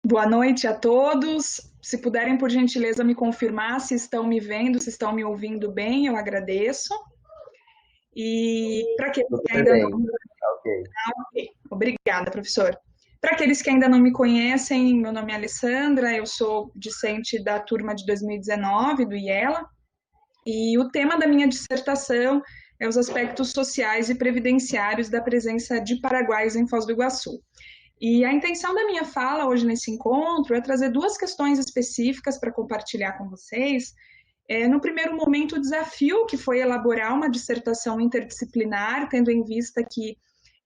Boa noite a todos. Se puderem, por gentileza, me confirmar se estão me vendo, se estão me ouvindo bem, eu agradeço. E para aqueles que ainda não... Ok. Obrigada, professor. Para aqueles que ainda não me conhecem, meu nome é Alessandra, eu sou discente da turma de 2019 do IELA, e o tema da minha dissertação é os aspectos sociais e previdenciários da presença de paraguaios em Foz do Iguaçu. E a intenção da minha fala hoje nesse encontro é trazer duas questões específicas para compartilhar com vocês. No primeiro momento, o desafio que foi elaborar uma dissertação interdisciplinar, tendo em vista que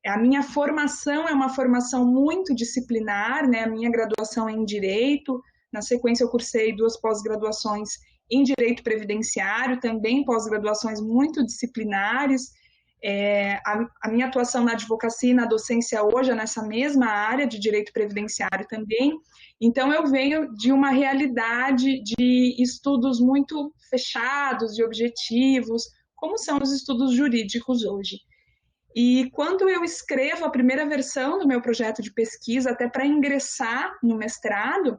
a minha formação é uma formação muito disciplinar, né? A minha graduação é em Direito, na sequência eu cursei 2 pós-graduações em Direito Previdenciário, também pós-graduações muito disciplinares. A minha atuação na advocacia e na docência hoje é nessa mesma área de direito previdenciário também. Então, eu venho de uma realidade de estudos muito fechados, de objetivos, como são os estudos jurídicos hoje. E quando eu escrevo a primeira versão do meu projeto de pesquisa, até para ingressar no mestrado,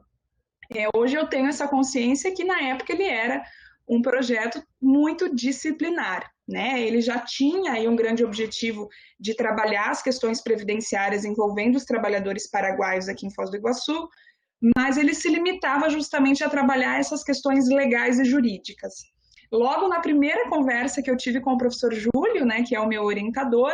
hoje eu tenho essa consciência que, na época, ele era um projeto muito disciplinar, né? Ele já tinha aí um grande objetivo de trabalhar as questões previdenciárias envolvendo os trabalhadores paraguaios aqui em Foz do Iguaçu, mas ele se limitava justamente a trabalhar essas questões legais e jurídicas. Logo na primeira conversa que eu tive com o professor Júlio, né, que é o meu orientador,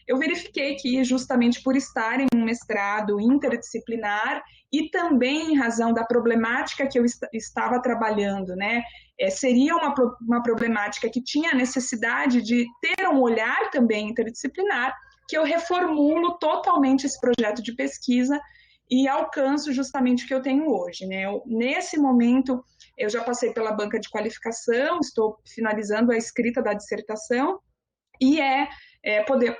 eu verifiquei que justamente por estar em um mestrado interdisciplinar e também em razão da problemática que eu estava trabalhando, né? Seria uma problemática que tinha a necessidade de ter um olhar também interdisciplinar, que eu reformulo totalmente esse projeto de pesquisa e alcanço justamente o que eu tenho hoje, né? Nesse momento, eu já passei pela banca de qualificação, estou finalizando a escrita da dissertação, e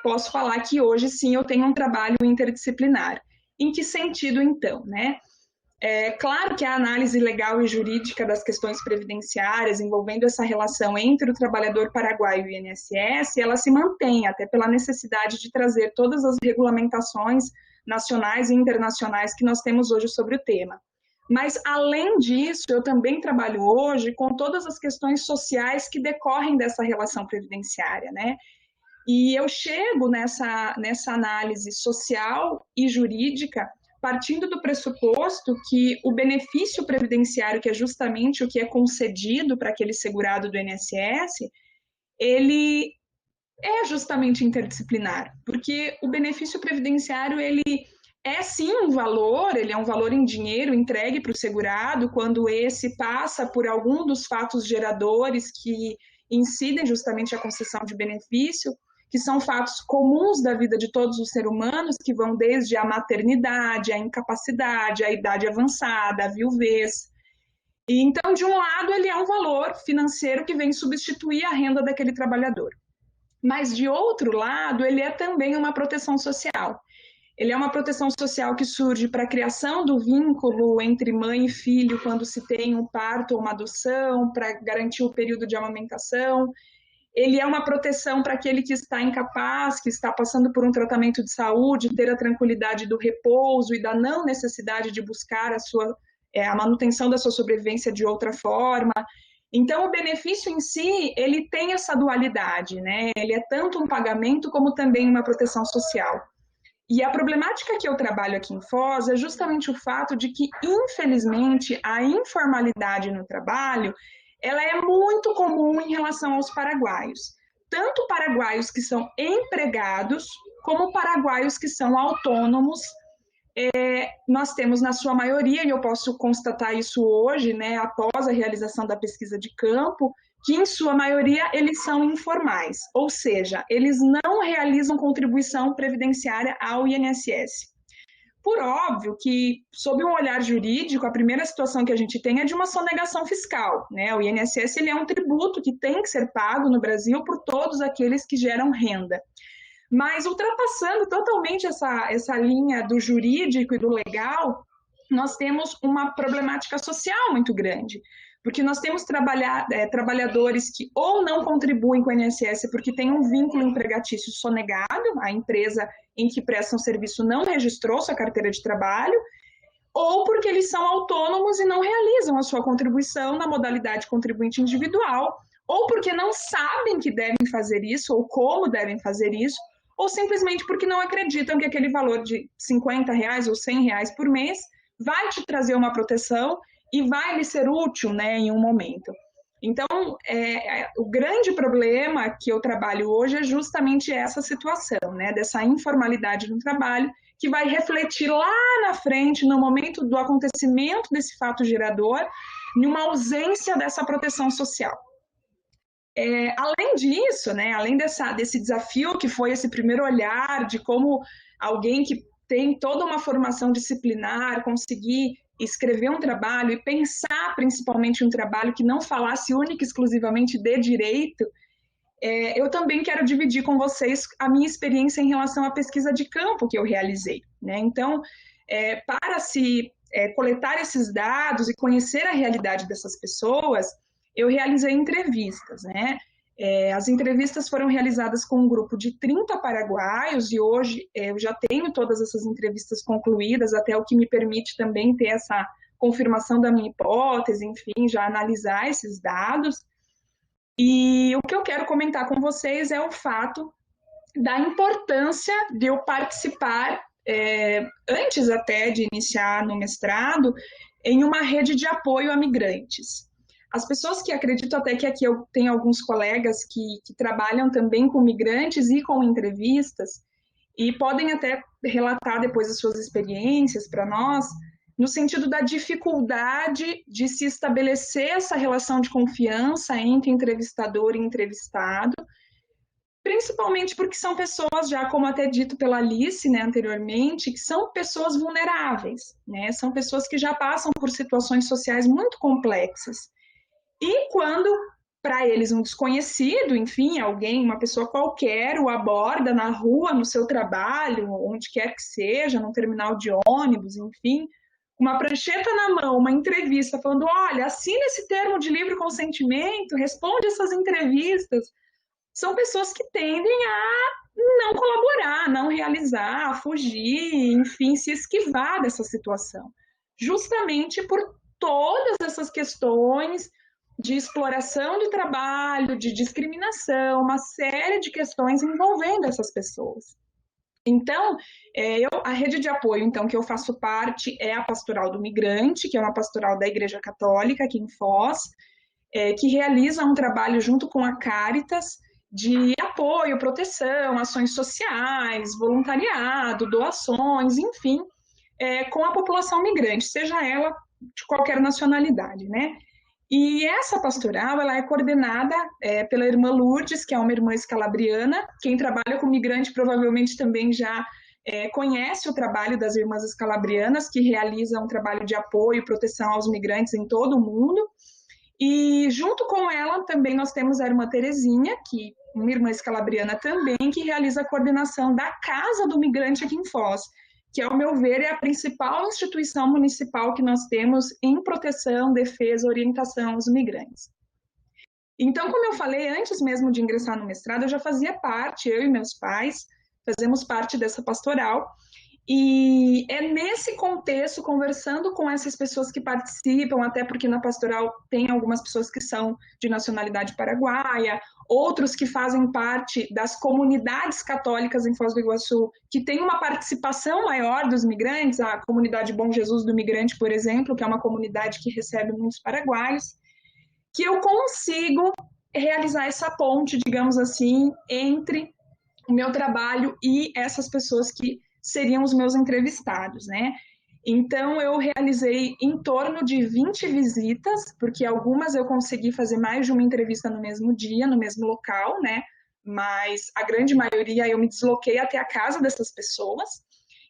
posso falar que hoje sim eu tenho um trabalho interdisciplinar. Em que sentido, então, né? Claro que a análise legal e jurídica das questões previdenciárias envolvendo essa relação entre o trabalhador paraguaio e o INSS, ela se mantém, até pela necessidade de trazer todas as regulamentações nacionais e internacionais que nós temos hoje sobre o tema. Mas, além disso, eu também trabalho hoje com todas as questões sociais que decorrem dessa relação previdenciária, né? E eu chego nessa análise social e jurídica partindo do pressuposto que o benefício previdenciário, que é justamente o que é concedido para aquele segurado do INSS, ele é justamente interdisciplinar, porque o benefício previdenciário, ele é sim um valor, ele é um valor em dinheiro entregue para o segurado quando esse passa por algum dos fatos geradores que incidem justamente a concessão de benefício, que são fatos comuns da vida de todos os seres humanos, que vão desde a maternidade, a incapacidade, a idade avançada, a viuvez. E, então, de um lado, ele é um valor financeiro que vem substituir a renda daquele trabalhador. Mas, de outro lado, ele é também uma proteção social. Ele é uma proteção social que surge para a criação do vínculo entre mãe e filho quando se tem um parto ou uma adoção, para garantir o período de amamentação. Ele é uma proteção para aquele que está incapaz, que está passando por um tratamento de saúde, ter a tranquilidade do repouso e da não necessidade de buscar a manutenção da sua sobrevivência de outra forma. Então, o benefício em si, ele tem essa dualidade, né? Ele é tanto um pagamento como também uma proteção social. E a problemática que eu trabalho aqui em Foz é justamente o fato de que, infelizmente, a informalidade no trabalho, ela é muito comum em relação aos paraguaios. Tanto paraguaios que são empregados, como paraguaios que são autônomos. Nós temos, na sua maioria, e eu posso constatar isso hoje, né, após a realização da pesquisa de campo, que, em sua maioria, eles são informais, ou seja, eles não realizam contribuição previdenciária ao INSS. Por óbvio que, sob um olhar jurídico, a primeira situação que a gente tem é de uma sonegação fiscal, né? O INSS, ele é um tributo que tem que ser pago no Brasil por todos aqueles que geram renda. Mas, ultrapassando totalmente essa linha do jurídico e do legal, nós temos uma problemática social muito grande. Porque nós temos trabalhadores que ou não contribuem com o INSS porque tem um vínculo empregatício sonegado, a empresa em que prestam serviço não registrou sua carteira de trabalho, ou porque eles são autônomos e não realizam a sua contribuição na modalidade contribuinte individual, ou porque não sabem que devem fazer isso, ou como devem fazer isso, ou simplesmente porque não acreditam que aquele valor de R$50 ou R$100 por mês vai te trazer uma proteção e vai lhe ser útil, né, em um momento. Então, o grande problema que eu trabalho hoje é justamente essa situação, né, dessa informalidade no trabalho, que vai refletir lá na frente, no momento do acontecimento desse fato gerador, em uma ausência dessa proteção social. Além disso, né, além desse desafio que foi esse primeiro olhar de como alguém que tem toda uma formação disciplinar conseguir escrever um trabalho e pensar principalmente um trabalho que não falasse única e exclusivamente de direito, eu também quero dividir com vocês a minha experiência em relação à pesquisa de campo que eu realizei, né? Então, para se coletar esses dados e conhecer a realidade dessas pessoas, eu realizei entrevistas, né? As entrevistas foram realizadas com um grupo de 30 paraguaios e hoje eu já tenho todas essas entrevistas concluídas, até o que me permite também ter essa confirmação da minha hipótese, enfim, já analisar esses dados. E o que eu quero comentar com vocês é o fato da importância de eu participar, antes até de iniciar no mestrado, em uma rede de apoio a migrantes. As pessoas que acreditam até que aqui eu tenho alguns colegas que trabalham também com migrantes e com entrevistas, e podem até relatar depois as suas experiências para nós, no sentido da dificuldade de se estabelecer essa relação de confiança entre entrevistador e entrevistado, principalmente porque são pessoas, já como até dito pela Alice, né, anteriormente, que são pessoas vulneráveis, né, são pessoas que já passam por situações sociais muito complexas. E quando, para eles, um desconhecido, enfim, alguém, uma pessoa qualquer, o aborda na rua, no seu trabalho, onde quer que seja, num terminal de ônibus, enfim, uma prancheta na mão, uma entrevista, falando, olha, assina esse termo de livre consentimento, responde essas entrevistas, são pessoas que tendem a não colaborar, não realizar, a fugir, enfim, se esquivar dessa situação. Justamente por todas essas questões de exploração do trabalho, de discriminação, uma série de questões envolvendo essas pessoas. Então, a rede de apoio então, que eu faço parte é a Pastoral do Migrante, que é uma pastoral da Igreja Católica aqui em Foz, que realiza um trabalho junto com a Caritas, de apoio, proteção, ações sociais, voluntariado, doações, enfim, com a população migrante, seja ela de qualquer nacionalidade, né? E essa pastoral, ela é coordenada pela irmã Lourdes, que é uma irmã escalabriana. Quem trabalha com migrante provavelmente também já conhece o trabalho das irmãs escalabrianas, que realizam um trabalho de apoio e proteção aos migrantes em todo o mundo. E junto com ela também nós temos a irmã Terezinha, que uma irmã escalabriana também, que realiza a coordenação da Casa do Migrante aqui em Foz, que, ao meu ver, é a principal instituição municipal que nós temos em proteção, defesa, orientação aos migrantes. Então, como eu falei, antes mesmo de ingressar no mestrado, eu já fazia parte, eu e meus pais, fazemos parte dessa pastoral, e é nesse contexto, conversando com essas pessoas que participam, até porque na pastoral tem algumas pessoas que são de nacionalidade paraguaia, outros que fazem parte das comunidades católicas em Foz do Iguaçu, que tem uma participação maior dos migrantes, a comunidade Bom Jesus do Migrante, por exemplo, que é uma comunidade que recebe muitos paraguaios, que eu consigo realizar essa ponte, digamos assim, entre o meu trabalho e essas pessoas que seriam os meus entrevistados, né? Então, eu realizei em torno de 20 visitas, porque algumas eu consegui fazer mais de uma entrevista no mesmo dia, no mesmo local, né? Mas a grande maioria eu me desloquei até a casa dessas pessoas.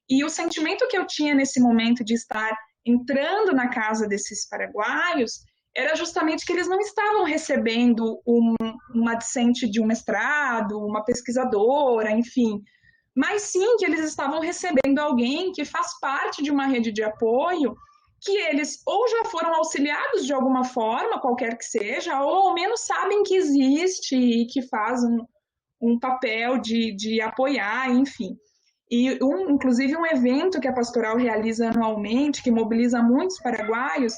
E o sentimento que eu tinha nesse momento de estar entrando na casa desses paraguaios era justamente que eles não estavam recebendo uma discente de um mestrado, uma pesquisadora, enfim, mas sim que eles estavam recebendo alguém que faz parte de uma rede de apoio, que eles ou já foram auxiliados de alguma forma, qualquer que seja, ou ao menos sabem que existe e que faz um papel de apoiar, enfim. E, inclusive, um evento que a Pastoral realiza anualmente, que mobiliza muitos paraguaios,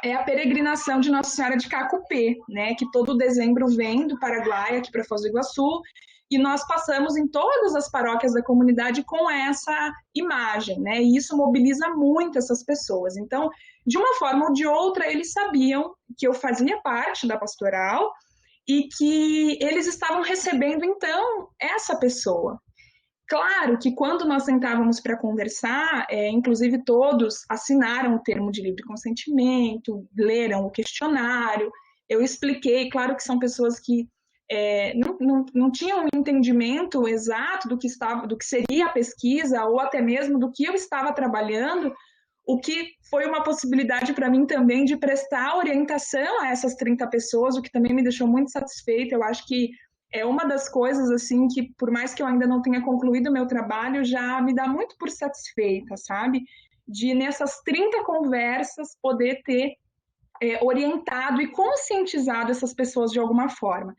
é a peregrinação de Nossa Senhora de Cacupé, né, que todo dezembro vem do Paraguai aqui para Foz do Iguaçu, e nós passamos em todas as paróquias da comunidade com essa imagem, né? E isso mobiliza muito essas pessoas. Então, de uma forma ou de outra, eles sabiam que eu fazia parte da pastoral e que eles estavam recebendo, então, essa pessoa. Claro que quando nós sentávamos para conversar, inclusive todos assinaram o termo de livre consentimento, leram o questionário, eu expliquei, claro que são pessoas que não tinham um entendimento exato do que seria a pesquisa ou até mesmo do que eu estava trabalhando, o que foi uma possibilidade para mim também de prestar orientação a essas 30 pessoas, o que também me deixou muito satisfeita. Eu acho que é uma das coisas assim que, por mais que eu ainda não tenha concluído o meu trabalho, já me dá muito por satisfeita, sabe? De nessas 30 conversas poder ter orientado e conscientizado essas pessoas de alguma forma.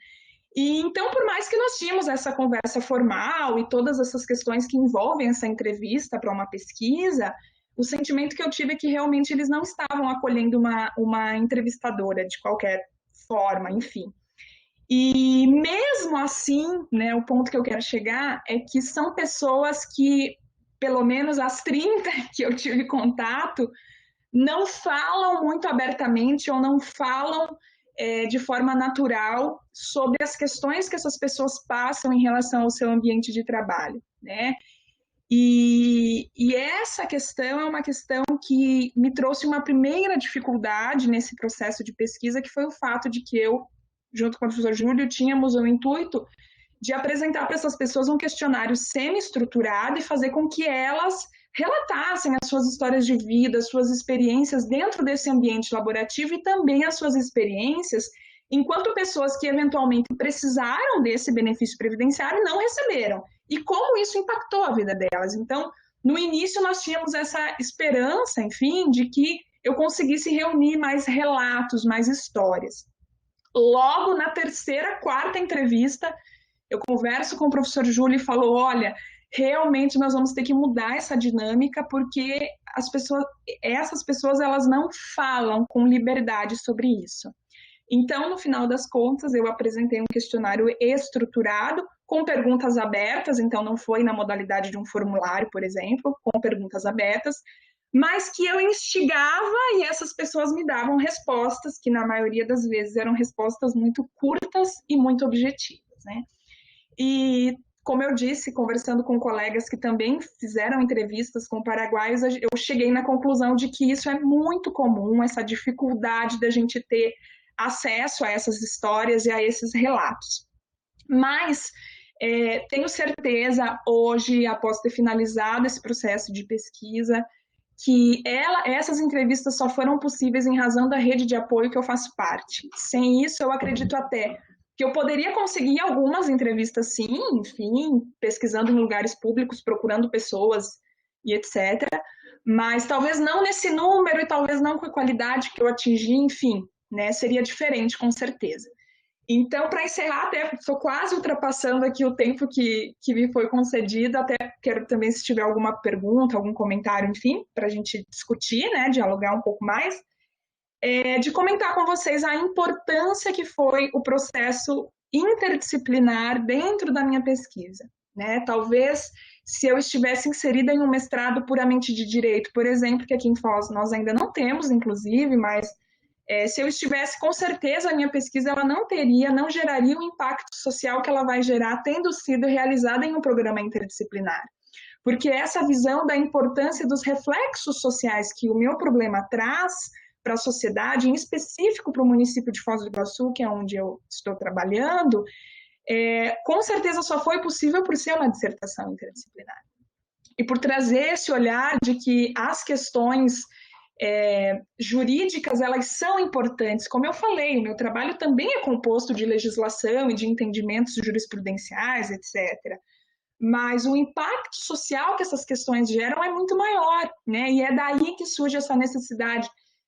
E então, por mais que nós tínhamos essa conversa formal e todas essas questões que envolvem essa entrevista para uma pesquisa, o sentimento que eu tive é que realmente eles não estavam acolhendo uma entrevistadora de qualquer forma, enfim. E mesmo assim, né, o ponto que eu quero chegar é que são pessoas que, pelo menos as 30 que eu tive contato, não falam muito abertamente ou não falam de forma natural sobre as questões que essas pessoas passam em relação ao seu ambiente de trabalho, né? E essa questão é uma questão que me trouxe uma primeira dificuldade nesse processo de pesquisa, que foi o fato de que eu, junto com o professor Júlio, tínhamos o intuito de apresentar para essas pessoas um questionário semi-estruturado e fazer com que elas relatassem as suas histórias de vida, as suas experiências dentro desse ambiente laborativo e também as suas experiências enquanto pessoas que eventualmente precisaram desse benefício previdenciário não receberam. E como isso impactou a vida delas. Então, no início, nós tínhamos essa esperança, enfim, de que eu conseguisse reunir mais relatos, mais histórias. Logo na terceira, quarta entrevista, eu converso com o professor Júlio e falo, olha, realmente nós vamos ter que mudar essa dinâmica porque essas pessoas elas não falam com liberdade sobre isso. Então, no final das contas, eu apresentei um questionário estruturado, com perguntas abertas, então não foi na modalidade de um formulário, por exemplo, com perguntas abertas, mas que eu instigava e essas pessoas me davam respostas, que na maioria das vezes eram respostas muito curtas e muito objetivas, né? E, como eu disse, conversando com colegas que também fizeram entrevistas com paraguaios, eu cheguei na conclusão de que isso é muito comum, essa dificuldade da gente ter acesso a essas histórias e a esses relatos. Mas tenho certeza, hoje, após ter finalizado esse processo de pesquisa, que essas entrevistas só foram possíveis em razão da rede de apoio que eu faço parte. Sem isso, eu acredito até que eu poderia conseguir algumas entrevistas, sim, enfim, pesquisando em lugares públicos, procurando pessoas e etc., mas talvez não nesse número e talvez não com a qualidade que eu atingi, enfim, né, seria diferente, com certeza. Então, para encerrar, até estou quase ultrapassando aqui o tempo que me foi concedido, até quero também, se tiver alguma pergunta, algum comentário, enfim, para a gente discutir, né, dialogar um pouco mais, de comentar com vocês a importância que foi o processo interdisciplinar dentro da minha pesquisa, né? Talvez se eu estivesse inserida em um mestrado puramente de direito, por exemplo, que aqui em Foz nós ainda não temos, inclusive, mas se eu estivesse, com certeza, a minha pesquisa ela não geraria o impacto social que ela vai gerar tendo sido realizada em um programa interdisciplinar. Porque essa visão da importância dos reflexos sociais que o meu problema traz para a sociedade, em específico para o município de Foz do Iguaçu, que é onde eu estou trabalhando, com certeza só foi possível por ser uma dissertação interdisciplinar. E por trazer esse olhar de que as questões jurídicas, elas são importantes. Como eu falei, o meu trabalho também é composto de legislação e de entendimentos jurisprudenciais, etc. Mas o impacto social que essas questões geram é muito maior, né? E é daí que surge essa necessidade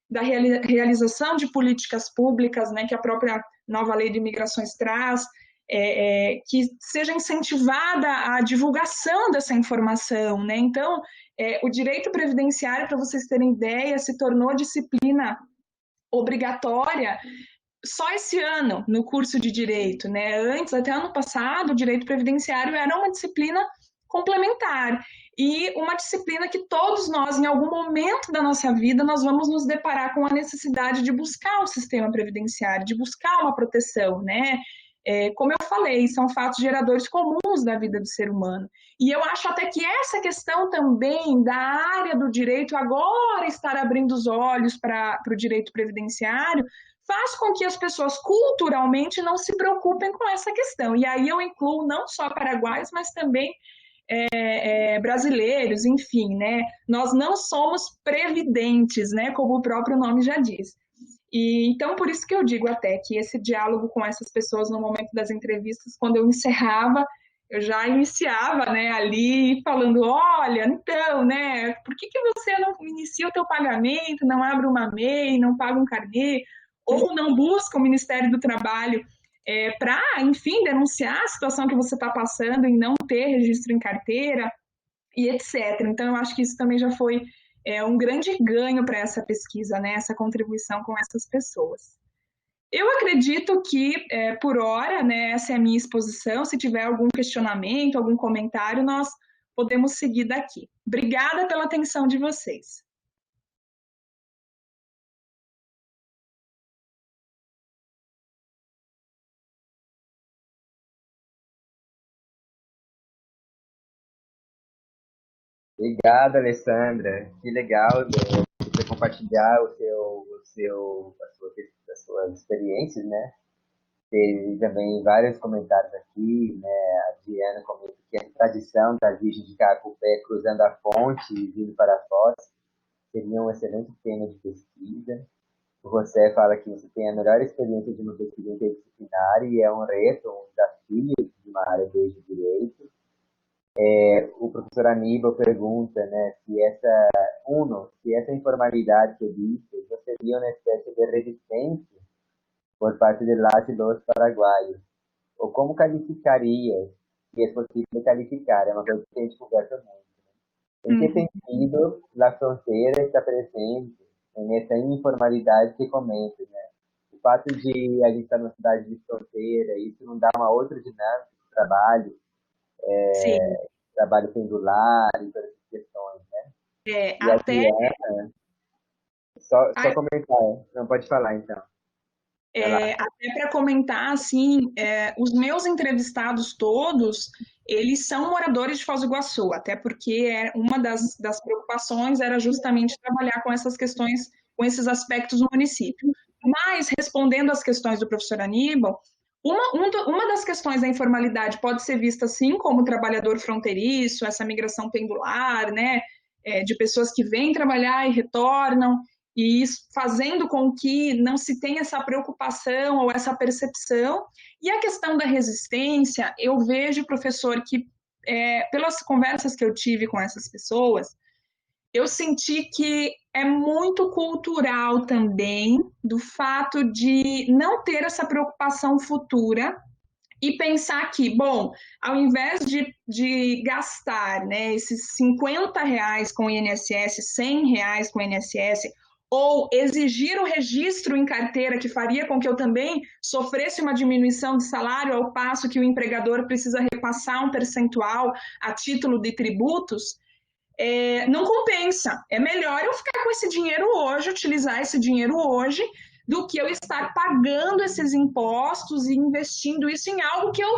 da realização de políticas públicas, né, que a própria nova lei de imigrações traz, que seja incentivada a divulgação dessa informação, né? Então, o direito previdenciário, para vocês terem ideia, se tornou disciplina obrigatória só esse ano no curso de direito, né? Antes, até ano passado, o direito previdenciário era uma disciplina complementar e uma disciplina que todos nós, em algum momento da nossa vida, nós vamos nos deparar com a necessidade de buscar o sistema previdenciário, de buscar uma proteção, né? Como eu falei, são fatos geradores comuns da vida do ser humano. E eu acho até que essa questão também da área do direito agora estar abrindo os olhos para o direito previdenciário faz com que as pessoas culturalmente não se preocupem com essa questão. E aí eu incluo não só paraguaios, mas também brasileiros, enfim, né? Nós não somos previdentes, né? Como o próprio nome já diz. E então, por isso que eu digo até que esse diálogo com essas pessoas no momento das entrevistas, quando eu encerrava, eu já iniciava, né, ali falando, olha, então, né, por que você não inicia o teu pagamento, não abre uma MEI, não paga um carnê, ou não busca o Ministério do Trabalho para, enfim, denunciar a situação que você está passando em não ter registro em carteira e etc. Então, eu acho que isso também já foi um grande ganho para essa pesquisa, né? Essa contribuição com essas pessoas. Eu acredito que, por hora, né, essa é a minha exposição. Se tiver algum questionamento, algum comentário, nós podemos seguir daqui. Obrigada pela atenção de vocês. Obrigado, Alessandra. Que legal você compartilhar as suas experiências, né? Teve também vários comentários aqui, né? A Diana comenta que a tradição da Virgem de Cacupé cruzando a fonte e vindo para Foz seria um excelente tema de pesquisa. O José fala que você tem a melhor experiência de uma pesquisa interdisciplinar e é um reto, um desafio de uma área desde direito. O professor Aníbal pergunta, né, se essa informalidade que existe, você seria uma espécie de resistência por parte de las y los paraguaios, ou como qualificaria, se é possível qualificar, é uma coisa que a gente conversa muito. Em que Uhum. sentido a fronteira está presente nessa informalidade que comenta, né? O fato de a gente estar numa cidade de fronteira, isso não dá uma outra dinâmica de Sim. trabalho pendular e todas essas questões, né? E a Até Diana, só comentar, não pode falar então. Vai lá. Até para comentar, assim, os meus entrevistados todos, eles são moradores de Foz do Iguaçu, até porque uma das preocupações era justamente trabalhar com essas questões, com esses aspectos do município. Mas, respondendo às questões do professor Aníbal, uma das questões da informalidade pode ser vista, assim, como trabalhador fronteiriço, essa migração pendular, né, de pessoas que vêm trabalhar e retornam, e isso fazendo com que não se tenha essa preocupação ou essa percepção. E a questão da resistência, eu vejo, professor, que pelas conversas que eu tive com essas pessoas, eu senti que é muito cultural também do fato de não ter essa preocupação futura e pensar que, bom, ao invés de gastar, né, esses R$ 50 com o INSS, R$ 100 com o INSS, ou exigir o registro em carteira, que faria com que eu também sofresse uma diminuição de salário, ao passo que o empregador precisa repassar um percentual a título de tributos, não compensa. É melhor eu ficar com esse dinheiro hoje, utilizar esse dinheiro hoje, do que eu estar pagando esses impostos e investindo isso em algo que eu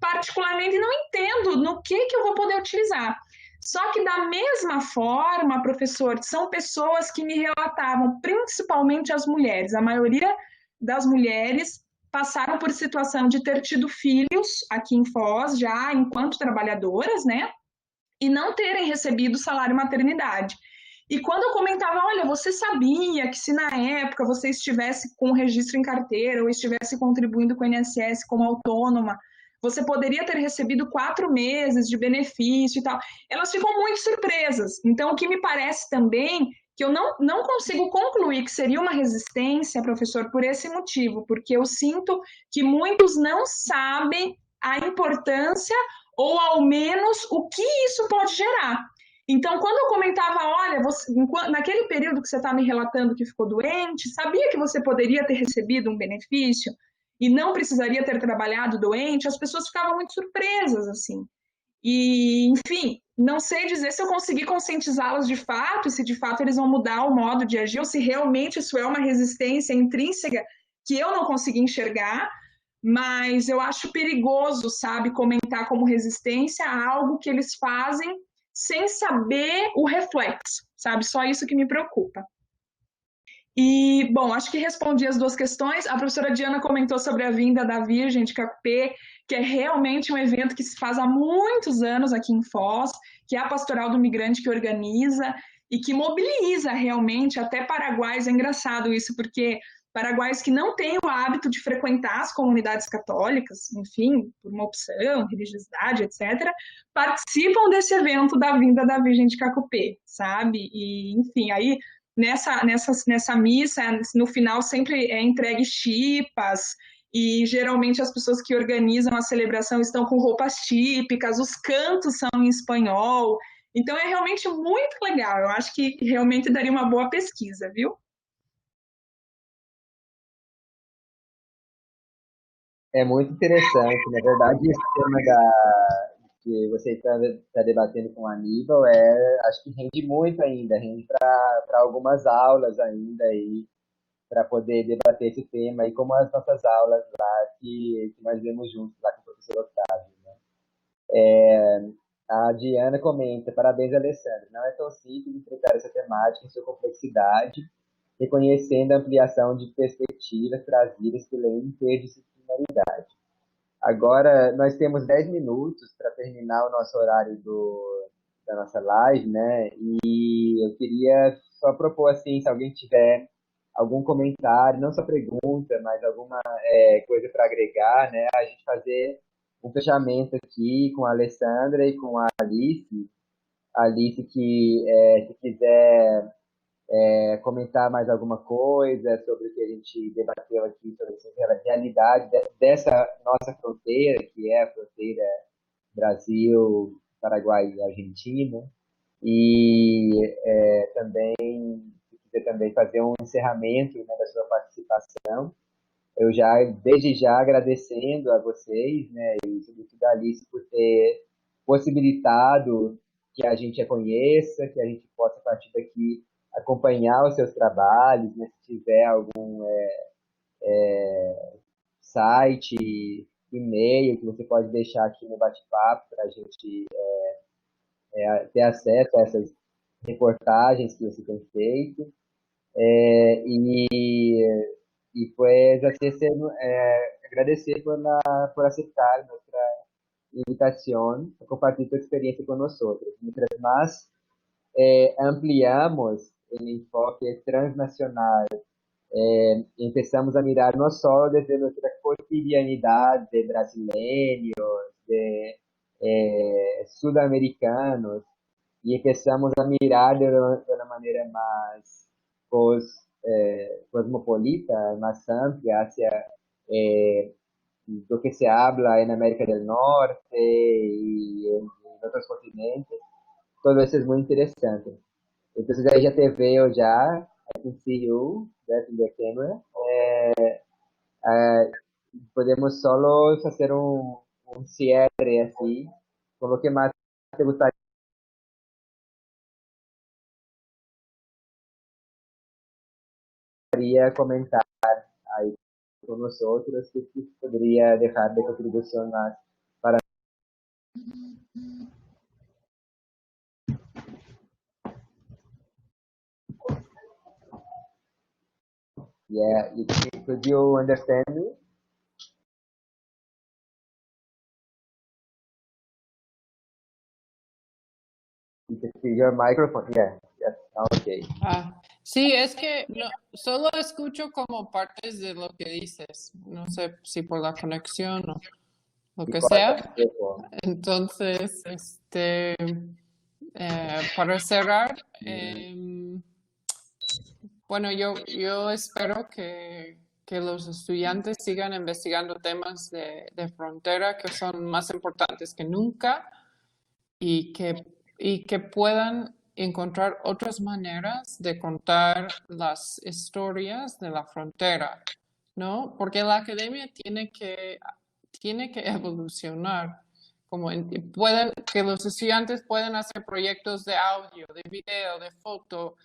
particularmente não entendo no que eu vou poder utilizar. Só que da mesma forma, professor, são pessoas que me relatavam, principalmente as mulheres, a maioria das mulheres passaram por situação de ter tido filhos aqui em Foz, já enquanto trabalhadoras, né? E não terem recebido salário maternidade. E quando eu comentava, olha, você sabia que se na época você estivesse com o registro em carteira ou estivesse contribuindo com o INSS como autônoma, você poderia ter recebido 4 meses de benefício e tal. Elas ficam muito surpresas. Então, o que me parece também que eu não consigo concluir que seria uma resistência, professor, por esse motivo, porque eu sinto que muitos não sabem a importância ou ao menos o que isso pode gerar. Então, quando eu comentava, olha, naquele período que você está me relatando que ficou doente, sabia que você poderia ter recebido um benefício e não precisaria ter trabalhado doente? As pessoas ficavam muito surpresas, assim. E, enfim, não sei dizer se eu consegui conscientizá-las de fato, se de fato eles vão mudar o modo de agir, ou se realmente isso é uma resistência intrínseca que eu não consegui enxergar, mas eu acho perigoso, sabe, comentar como resistência a algo que eles fazem sem saber o reflexo, sabe? Só isso que me preocupa. E, bom, acho que respondi as duas questões. A professora Diana comentou sobre a vinda da Virgem de Cacupé, que é realmente um evento que se faz há muitos anos aqui em Foz, que é a Pastoral do Migrante que organiza e que mobiliza realmente até paraguaios. É engraçado isso, porque paraguaios que não têm o hábito de frequentar as comunidades católicas, enfim, por uma opção, religiosidade, etc., participam desse evento da vinda da Virgem de Cacupé, sabe? E, enfim, aí nessa missa, no final sempre é entregue chipas, e geralmente as pessoas que organizam a celebração estão com roupas típicas, os cantos são em espanhol, então é realmente muito legal, eu acho que realmente daria uma boa pesquisa, viu? É muito interessante, na verdade, esse tema que você está debatendo com o Aníbal acho que rende muito ainda, rende para algumas aulas ainda aí, para poder debater esse tema, e como as nossas aulas lá que nós vemos juntos lá com o professor Otávio, né? A Diana comenta, parabéns, Alessandra. Não é tão simples enfrentar essa temática em sua complexidade, reconhecendo a ampliação de perspectivas trazidas pela interdisciplinaridade. Agora, nós temos 10 minutos para terminar o nosso horário da nossa live, né? E eu queria só propor, assim, se alguém tiver algum comentário, não só pergunta, mas alguma coisa para agregar, né? A gente fazer um fechamento aqui com a Alessandra e com a Alice. A Alice que, se quiser comentar mais alguma coisa sobre o que a gente debateu aqui, sobre essa realidade dessa nossa fronteira, que é a fronteira Brasil, Paraguai e Argentina. E também, se quiser também fazer um encerramento, né, da sua participação, eu já, desde já, agradecendo a vocês, né, e sobretudo a Alice por ter possibilitado que a gente a conheça, que a gente possa, a partir daqui, acompanhar os seus trabalhos, né, se tiver algum site, e-mail que você pode deixar aqui no bate-papo para a gente ter acesso a essas reportagens que você tem feito. Y pues así es, agradecer por aceptar nuestra invitación a compartir tu experiencia con nosotros. Mientras más ampliamos el enfoque transnacional, empezamos a mirar no solo desde nuestra cotidianidad de brasileños, de sudamericanos, y empezamos a mirar de una manera más cosmopolita, más amplia hacia lo que se habla en América del Norte y en otros continentes. Todo eso es muy interesante. Entonces ahí ya te veo ya, I can see you, that's in the camera. Podemos solo hacer un cierre así, con lo que más te gustaría comentar ahí con nosotros, que podría dejar de contribución más para. Yeah, could you understand me? You can see your microphone. Yeah, yes, okay. Sí, es que no, solo escucho como partes de lo que dices. No sé si por la conexión o lo que sea. Entonces, para cerrar, bueno, yo espero que los estudiantes sigan investigando temas de frontera que son más importantes que nunca y que puedan encontrar otras maneras de contar las historias de la frontera, ¿no? Porque la academia tiene que evolucionar. Que los estudiantes puedan hacer proyectos de audio, de video, de foto,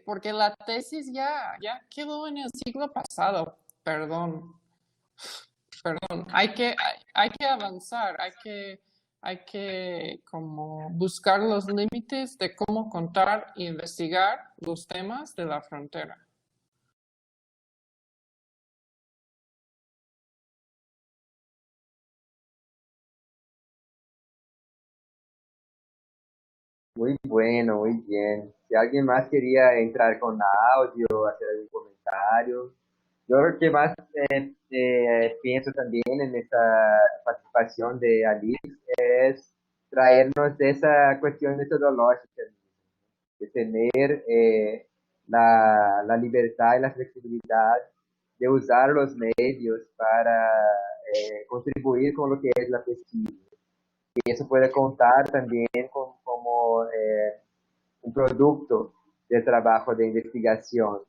porque la tesis ya quedó en el siglo pasado. Perdón. Hay que avanzar, hay que como buscar los límites de cómo contar e investigar los temas de la frontera. Muy bueno, muy bien. Si alguien más quería entrar con audio, hacer algún comentario. Yo lo que más pienso también en esta participación de Alice es traernos de esa cuestión metodológica, de tener la libertad y la flexibilidad de usar los medios para contribuir con lo que es la pesquisa. Y eso puede contar también como un producto de trabajo de investigación.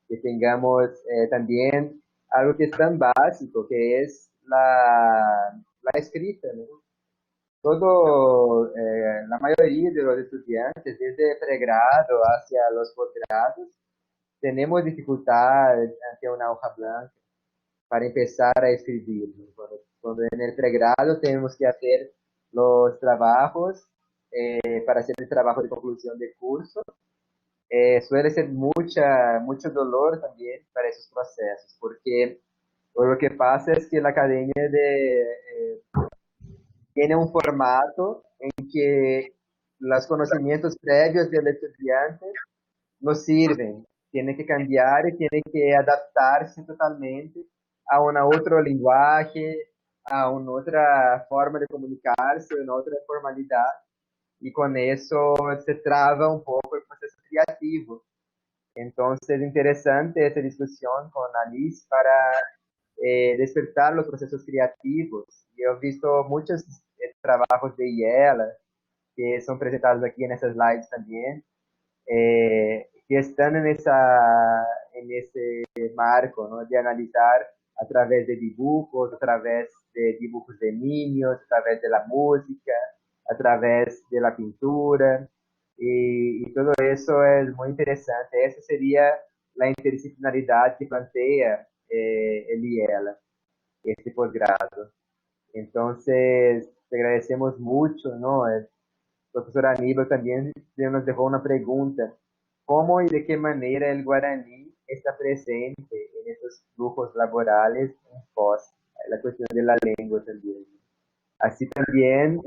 Que tengamos también algo que es tan básico, que es la escrita, ¿no? La mayoría de los estudiantes, desde pregrado hacia los posgrados, tenemos dificultad ante una hoja blanca para empezar a escribir, ¿no? Cuando en el pregrado tenemos que hacer los trabajos para hacer el trabajo de conclusión de curso. Suele ser mucho dolor también para esos procesos, porque lo que pasa es que la academia tiene un formato en que los conocimientos previos del estudiante no sirven, tiene que cambiar y tiene que adaptarse totalmente a un otro lenguaje, a una otra forma de comunicarse, a una otra formalidad, y con eso se traba un poco el proceso creativo. Entonces, es interesante esta discusión con Alice para despertar los procesos creativos. Yo he visto muchos trabajos de Yela que son presentados aquí en esas slides también, que están en ese marco, ¿no? De analizar a través de dibujos, a través de dibujos de niños, a través de la música, a través de la pintura, y todo eso es muy interesante. Esa sería la interdisciplinaridad que plantea el IELA, este posgrado. Entonces, te agradecemos mucho, ¿no? El profesor Aníbal también nos dejó una pregunta: ¿cómo y de qué manera el guaraní está presente en estos flujos laborales en Foz? La cuestión de la lengua también. Así también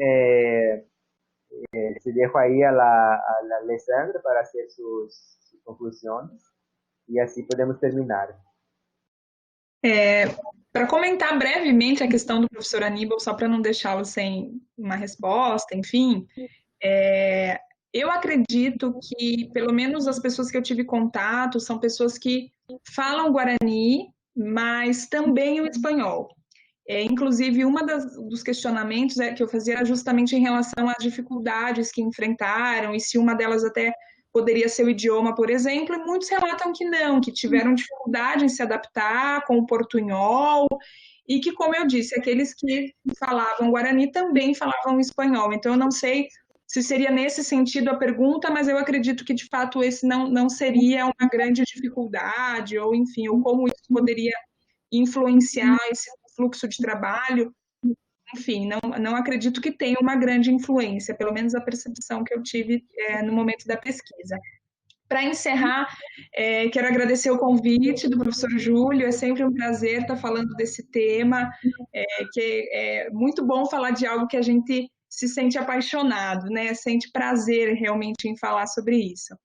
se dejo ahí a la Alessandra para hacer sus conclusiones, e assim podemos terminar. Para comentar brevemente a questão do professor Aníbal, só para não deixá-lo sem uma resposta, enfim, eu acredito que, pelo menos as pessoas que eu tive contato, são pessoas que falam guarani, mas também o espanhol. Inclusive, dos questionamentos que eu fazia era justamente em relação às dificuldades que enfrentaram e se uma delas até poderia ser o idioma, por exemplo, e muitos relatam que não, que tiveram dificuldade em se adaptar com o portunhol e que, como eu disse, aqueles que falavam guarani também falavam espanhol. Então, eu não sei se seria nesse sentido a pergunta, mas eu acredito que, de fato, esse não seria uma grande dificuldade, ou, enfim, ou como isso poderia influenciar esse fluxo de trabalho. Enfim, não acredito que tenha uma grande influência, pelo menos a percepção que eu tive no momento da pesquisa. Para encerrar, quero agradecer o convite do professor Júlio, é sempre um prazer estar falando desse tema, que é muito bom falar de algo que a gente se sente apaixonado, né? Sente prazer realmente em falar sobre isso.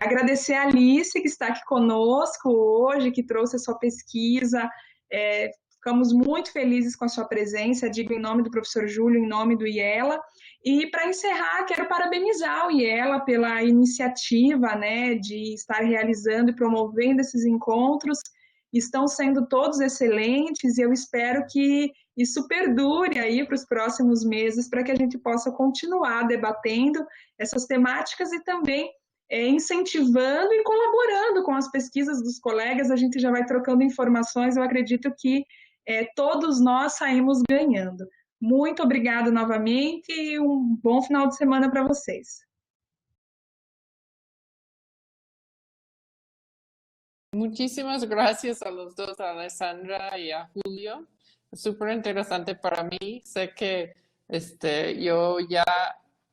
Agradecer a Alice, que está aqui conosco hoje, que trouxe a sua pesquisa. Ficamos muito felizes com a sua presença, digo em nome do professor Júlio, em nome do IELA. E, para encerrar, quero parabenizar o IELA pela iniciativa, né, de estar realizando e promovendo esses encontros. Estão sendo todos excelentes e eu espero que isso perdure aí para os próximos meses, para que a gente possa continuar debatendo essas temáticas e também incentivando e colaborando com as pesquisas dos colegas. A gente já vai trocando informações, eu acredito que todos nós saímos ganhando. Muito obrigada novamente e um bom final de semana para vocês. Muchísimas gracias a los dos, a Alessandra y a Julio. Es súper interesante para mí. Sé que yo ya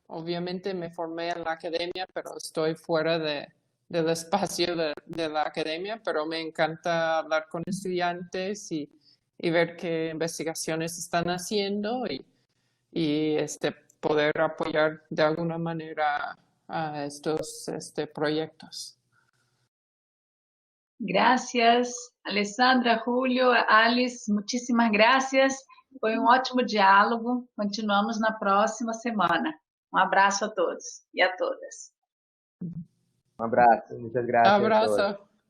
obviamente me formé en la academia, pero estoy fuera del espacio de la academia, pero me encanta hablar con estudiantes y ver qué investigaciones están haciendo y poder apoyar de alguna manera a estos proyectos. Gracias, Alessandra, Julio, Alice, muchísimas gracias. Foi ótimo diálogo. Continuamos na próxima semana. Abraço a todos e a todas. Abraço, muitas graças. Abraço.